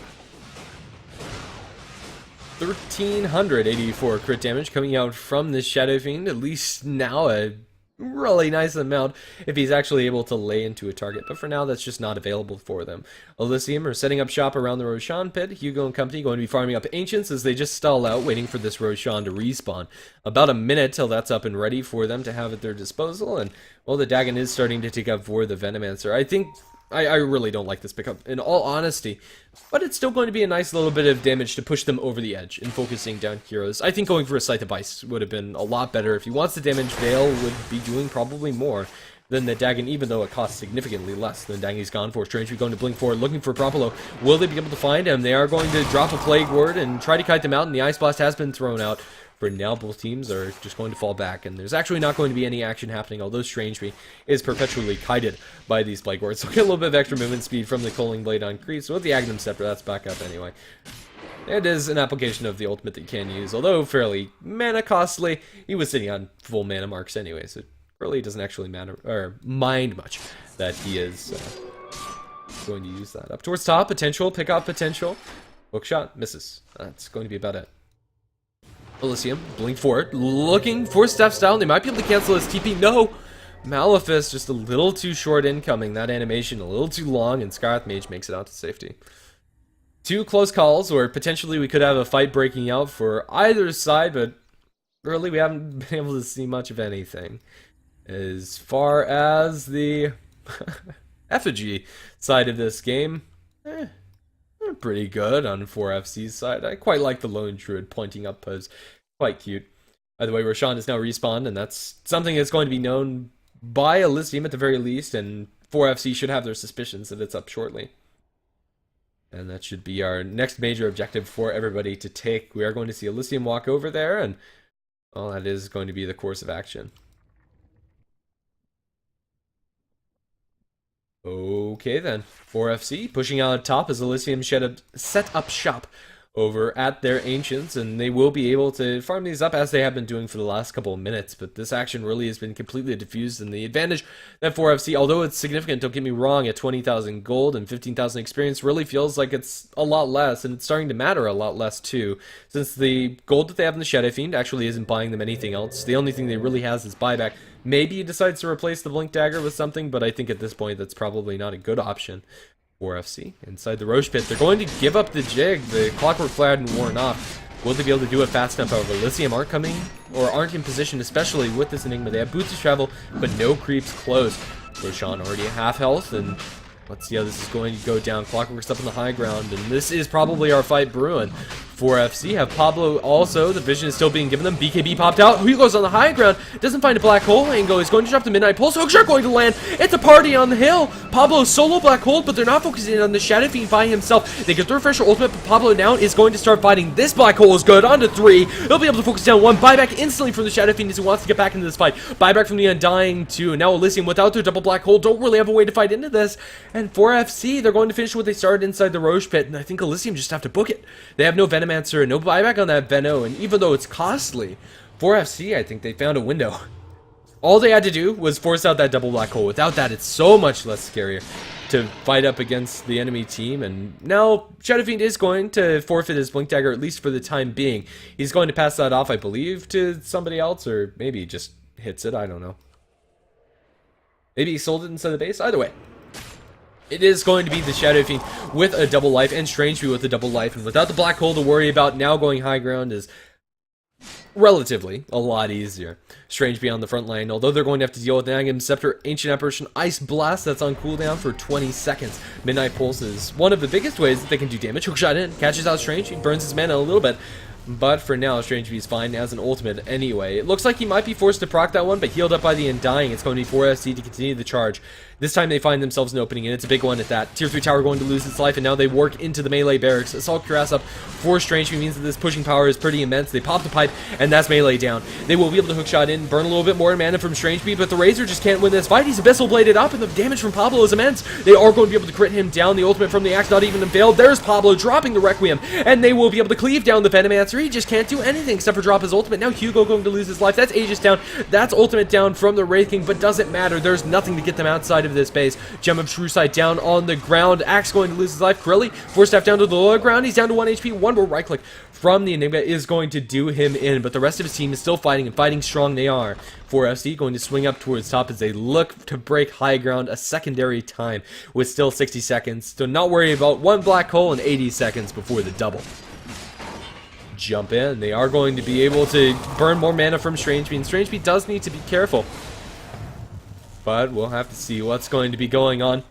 1,384 crit damage coming out from this Shadow Fiend, at least now a really nice amount if he's actually able to lay into a target, but for now that's just not available for them. Elysium are setting up shop around the Roshan pit. Hugo and company going to be farming up Ancients as they just stall out, waiting for this Roshan to respawn. About a minute till that's up and ready for them to have at their disposal, and well, the Dagon is starting to take up for the Venomancer. I think I really don't like this pickup, in all honesty, but it's still going to be a nice little bit of damage to push them over the edge in focusing down heroes. I think going for a Scythe of Ice would have been a lot better. If he wants to damage, Veil would be doing probably more than the Dagon, even though it costs significantly less than Dagon's gone for. Strange, we're going to blink forward, looking for Propolo. Will they be able to find him? They are going to drop a Plague Word and try to kite them out, and the Ice Blast has been thrown out. For now, both teams are just going to fall back, and there's actually not going to be any action happening, although Strangeby is perpetually kited by these Plague Wards. So get a little bit of extra movement speed from the Culling Blade on Crease. So with the Agnum Scepter, that's back up anyway. It is an application of the ultimate that you can use, although fairly mana costly. He was sitting on full mana marks anyway, so it really doesn't actually matter, or mind much that he is going to use that. Up towards top, potential, pick off potential. Hookshot, misses. That's going to be about it. Elysium, blink forward, looking for steps down. They might be able to cancel his TP. No! Malefice just a little too short incoming. That animation a little too long, and Scarlet Mage makes it out to safety. Two close calls, or potentially we could have a fight breaking out for either side, but really we haven't been able to see much of anything. As far as the effigy side of this game, pretty good on 4FC's side. I quite like the Lone Druid pointing up pose. Quite cute. By the way, Roshan is now respawned, and that's something that's going to be known by Elysium at the very least, and 4FC should have their suspicions that it's up shortly. And that should be our next major objective for everybody to take. We are going to see Elysium walk over there, and well, that is going to be the course of action. Okay then, 4FC pushing out top as Elysium set up shop over at their Ancients, and they will be able to farm these up as they have been doing for the last couple of minutes, but this action really has been completely diffused, and the advantage that 4FC, although it's significant, don't get me wrong, at 20,000 gold and 15,000 experience, really feels like it's a lot less, and it's starting to matter a lot less too, since the gold that they have in the Shadow Fiend actually isn't buying them anything else. The only thing they really has is buyback. Maybe he decides to replace the Blink Dagger with something, but I think at this point that's probably not a good option. 4FC inside the Roche pit. They're going to give up the Jig. The Clockwork Flare hadn't worn off. Will they be able to do it fast enough? However, Elysium aren't coming, or aren't in position, especially with this Enigma. They have boots to travel, but no creeps close. Roshan already at half health, and let's see how this is going to go down. Clockwork's up on the high ground, and this is probably our fight brewing. 4FC have Pablo also. The vision is still being given them. BKB popped out. Hugo's on the high ground. Doesn't find a black hole. Ango is going to drop the Midnight Pulse. Hookshot going to land. It's a party on the hill. Pablo solo black hole, but they're not focusing on the Shadow Fiend by himself. They get the Refresher ultimate, but Pablo now is going to start fighting. This black hole is good. On to 3. He'll be able to focus down 1. Buyback instantly from the Shadow Fiend as he wants to get back into this fight. Buyback from the Undying 2. Now Elysium without their double black hole don't really have a way to fight into this. And 4FC, they're going to finish what they started inside the Roche pit, and I think Elysium just have to book it. They have no Venomancer and no buyback on that Veno, and even though it's costly, 4FC, I think they found a window. All they had to do was force out that double black hole. Without that, it's so much less scarier to fight up against the enemy team, and now Shadow Fiend is going to forfeit his Blink Dagger, at least for the time being. He's going to pass that off, I believe, to somebody else, or maybe he just hits it, I don't know. Maybe he sold it inside the base, either way. It is going to be the Shadow Fiend with a double life, and Strangeby with a double life, and without the black hole to worry about, now going high ground is relatively a lot easier. Strange Bee on the front line, although they're going to have to deal with Nagam Scepter, Ancient Apparition, Ice Blast that's on cooldown for 20 seconds. Midnight Pulse is one of the biggest ways that they can do damage. Hookshot in, catches out Strange, he burns his mana a little bit. But for now, Strange Bee's fine as an ultimate anyway. It looks like he might be forced to proc that one, but healed up by the Undying. It's going to be 4FC to continue the charge. This time they find themselves an opening, and it's a big one at that. Tier 3 tower going to lose its life, and now they work into the melee barracks. Assault Cuirass up for Strange Bee means that this pushing power is pretty immense. They pop the pipe, and that's melee down. They will be able to hookshot in, burn a little bit more mana from Strange Bee, but the Razor just can't win this fight. He's Abyssal Bladed up, and the damage from Pablo is immense. They are going to be able to crit him down. The ultimate from the axe not even availed. There's Pablo dropping the Requiem, and they will be able to cleave down the Venomancer. He just can't do anything except for drop his ultimate. Now Hugo going to lose his life. That's Aegis down. That's ultimate down from the Wraith King, but doesn't matter. There's nothing to get them outside of this base. Gem of True Sight down on the ground. Axe going to lose his life. Corelli, Force Staff down to the lower ground. He's down to 1 HP. One more right click from the Enigma is going to do him in, but the rest of his team is still fighting, and fighting strong they are. 4FC going to swing up towards top as they look to break high ground a secondary time with still 60 seconds. So not worry about one black hole and 80 seconds before the double. Jump in. They are going to be able to burn more mana from Strange Bee, and Strange Bee does need to be careful. But we'll have to see what's going to be going on.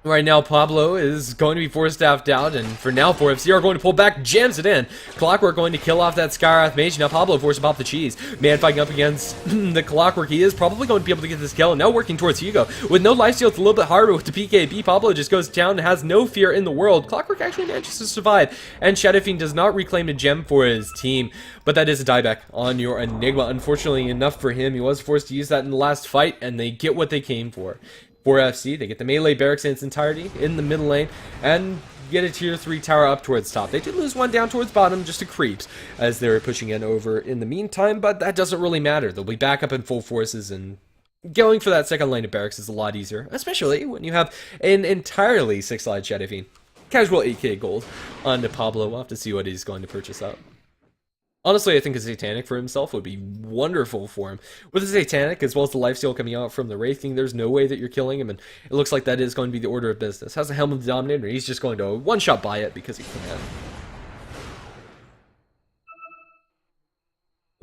Right now, Pablo is going to be Force Staffed out, and for now, 4FC are going to pull back, jams it in. Clockwork going to kill off that Skywrath Mage. Now Pablo forced to pop the cheese. Man fighting up against the Clockwork. He is probably going to be able to get this kill, and now working towards Hugo. With no lifesteal, it's a little bit harder with the PKB. Pablo just goes down and has no fear in the world. Clockwork actually manages to survive, and Shadow Fiend does not reclaim a gem for his team, but that is a dieback on your Enigma. Unfortunately enough for him, he was forced to use that in the last fight, and they get what they came for. 4FC, they get the melee barracks in its entirety in the middle lane, and get a tier 3 tower up towards top. They did lose one down towards bottom just to creeps as they were pushing in over in the meantime, but that doesn't really matter. They'll be back up in full forces, and going for that second lane of barracks is a lot easier, especially when you have an entirely 6-slide Shadow Fiend. Casual 8k gold onto Pablo. We'll have to see what he's going to purchase up. Honestly, I think a Satanic for himself would be wonderful for him. With a Satanic, as well as the lifesteal coming out from the Wraith King, there's no way that you're killing him, and it looks like that is going to be the order of business. Has a Helm of the Dominator, he's just going to one-shot buy it because he can.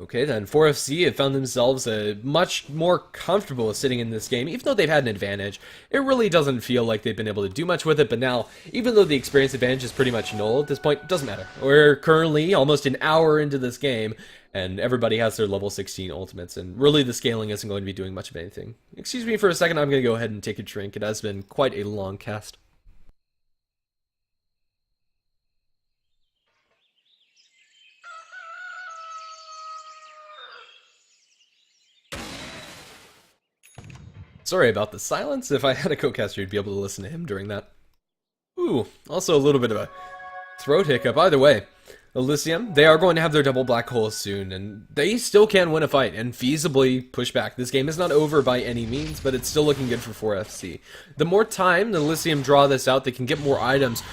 Okay, then 4FC have found themselves much more comfortable sitting in this game, even though they've had an advantage. It really doesn't feel like they've been able to do much with it, but now, even though the experience advantage is pretty much null at this point, it doesn't matter. We're currently almost an hour into this game, and everybody has their level 16 ultimates, and really the scaling isn't going to be doing much of anything. Excuse me for a second, I'm going to go ahead and take a drink. It has been quite a long cast. Sorry about the silence. If I had a co-caster, you'd be able to listen to him during that. Ooh, also a little bit of a throat hiccup. Either way, Elysium, they are going to have their double black hole soon, and they still can win a fight and feasibly push back. This game is not over by any means, but it's still looking good for 4FC. The more time the Elysium draw this out, they can get more items,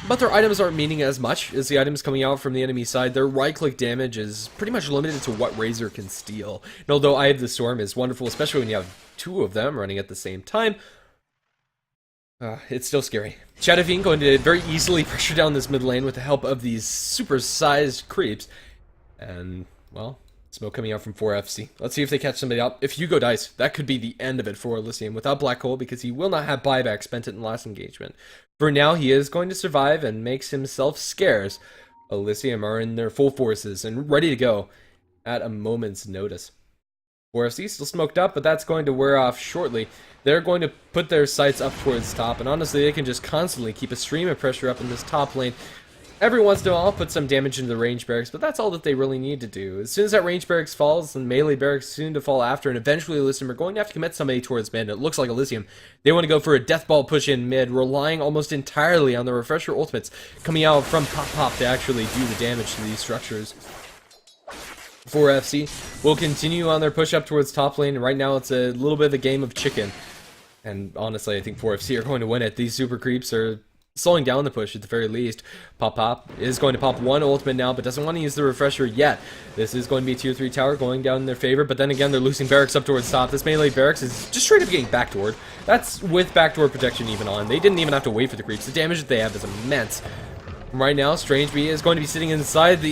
but their items aren't meaning as much as the items coming out from the enemy side. Their right-click damage is pretty much limited to what Razor can steal. And although Eye of the Storm is wonderful, especially when you have two of them running at the same time, it's still scary. Shadow Fiend going to very easily pressure down this mid lane with the help of these super-sized creeps. And, well, smoke coming out from 4FC. Let's see if they catch somebody up. If Hugo dies, that could be the end of it for Elysium without Black Hole, because he will not have buyback spent it in the last engagement. For now, he is going to survive and makes himself scarce. Elysium are in their full forces and ready to go at a moment's notice. 4FC still smoked up, but that's going to wear off shortly. They're going to put their sights up towards top, and honestly, they can just constantly keep a stream of pressure up in this top lane. Every once in a while, put some damage into the range barracks, but that's all that they really need to do. As soon as that range barracks falls, and melee barracks soon to fall after, and eventually Elysium are going to have to commit somebody towards mid. It looks like Elysium, they want to go for a death ball push in mid, relying almost entirely on the refresher ultimates coming out from pop to actually do the damage to these structures. 4FC will continue on their push up towards top lane, and right now it's a little bit of a game of chicken. And honestly, I think 4FC are going to win it. These super creeps are slowing down the push at the very least. Pop is going to pop one ultimate now, but doesn't want to use the refresher yet. This is going to be a tier 3 tower going down in their favor, but then again, they're losing barracks up towards top. This melee barracks is just straight up getting backdoored. That's with backdoor protection even on. They didn't even have to wait for the creeps. The damage that they have is immense. Right now, Strange Bee is going to be sitting inside the,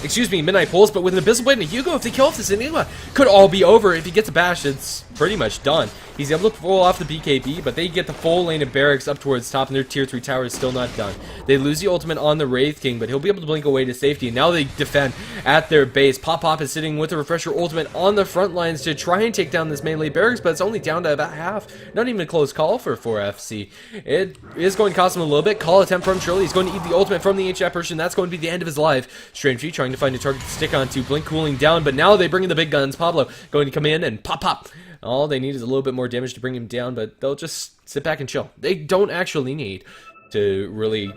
excuse me, Midnight Pulse, but with an Abyssal Blade and a Hugo, if they kill off this Enigma, could all be over. If he gets a bash, it's pretty much done. He's able to pull off the BKB, but they get the full lane of barracks up towards top, and their tier 3 tower is still not done. They lose the ultimate on the Wraith King, but he'll be able to blink away to safety, and now they defend at their base. Pop is sitting with a Refresher ultimate on the front lines to try and take down this melee barracks, but it's only down to about half. Not even a close call for 4FC. It is going to cost him a little bit. Call attempt from Shirley. He's going to eat the ultimate from the HF person. That's going to be the end of his life. Strange Bee trying to find a target to stick onto. Blink cooling down, but now they bring in the big guns. Pablo going to come in and pop. All they need is a little bit more damage to bring him down, but they'll just sit back and chill. They don't actually need to really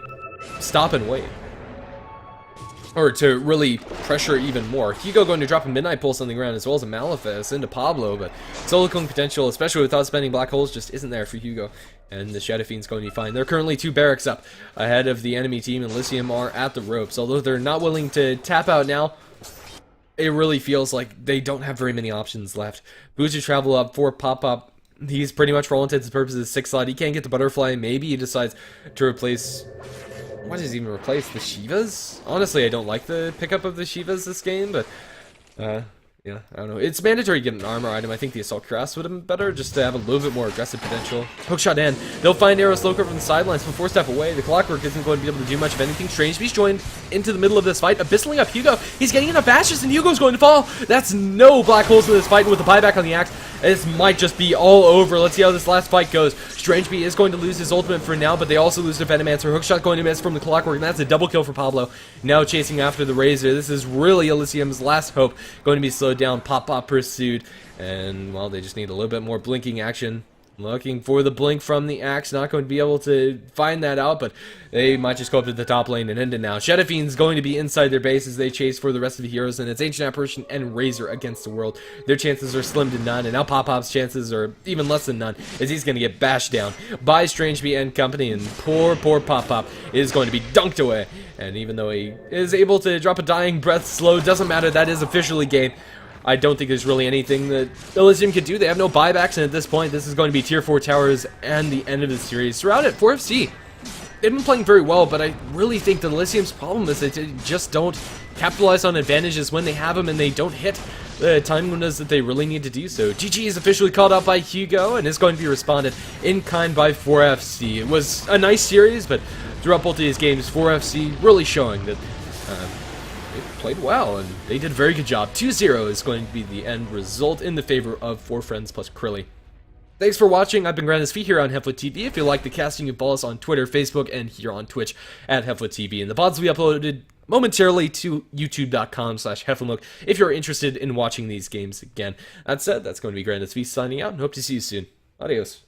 stop and wait, or to really pressure even more. Hugo going to drop a Midnight Pulse on the ground, as well as a Malefice into Pablo, but solo killing potential, especially without spending Black Holes, just isn't there for Hugo. And the Shadow Fiend's going to be fine. They're currently 2 barracks up ahead of the enemy team, and Elysium are at the ropes. Although they're not willing to tap out now, it really feels like they don't have very many options left. Boots to travel up for Pop. He's pretty much, for all intents and purposes, 6 slot. He can't get the Butterfly. Maybe he decides to replace... What does he even replace? The Shivas? Honestly, I don't like the pickup of the Shivas this game, but... yeah, I don't know. It's mandatory to get an armor item. I think the Assault Cuirass would have been better, just to have a little bit more aggressive potential. Hookshot in. They'll find Arrow Slowcore from the sidelines from 4 step away. The Clockwork isn't going to be able to do much of anything. Strange Beast joined into the middle of this fight, abyssaling up Hugo. He's getting enough bashes, and Hugo's going to fall. That's no Black Holes in this fight, and with the buyback on the axe, this might just be all over. Let's see how this last fight goes. Strange Bee is going to lose his ultimate for now, but they also lose to Venomancer. Hookshot going to miss from the Clockwork, and that's a double kill for Pablo. Now chasing after the Razor. This is really Elysium's last hope. Going to be slowed down. Pop pursued, and well, they just need a little bit more blinking action. Looking for the blink from the axe, not going to be able to find that out, but they might just go up to the top lane and end it now. Shadow Fiend's going to be inside their base as they chase for the rest of the heroes, and it's Ancient Apparition and Razor against the world. Their chances are slim to none, and now Pop's chances are even less than none, as he's going to get bashed down by Strange Bee and company, and poor Pop is going to be dunked away. And even though he is able to drop a dying breath slow, doesn't matter, that is officially game. I don't think there's really anything that Elysium could do. They have no buybacks, and at this point, this is going to be tier 4 towers and the end of the series. Throughout it, 4FC, they've been playing very well, but I really think that Elysium's problem is that they just don't capitalize on advantages when they have them, and they don't hit the time windows that they really need to do so. GG is officially called out by Hugo, and is going to be responded in kind by 4FC. It was a nice series, but throughout both of these games, 4FC really showing that they played well, and they did a very good job. 2-0 is going to be the end result in the favor of 4 Friends plus Krilly. Thanks for watching. I've been GrandisV here on HeflaTV. If you like the casting, you can follow us on Twitter, Facebook, and here on Twitch at HeflaTV. And the pods will be uploaded momentarily to youtube.com/HeflaMook if you're interested in watching these games again. That said, that's going to be GrandisV signing out, and hope to see you soon. Adios.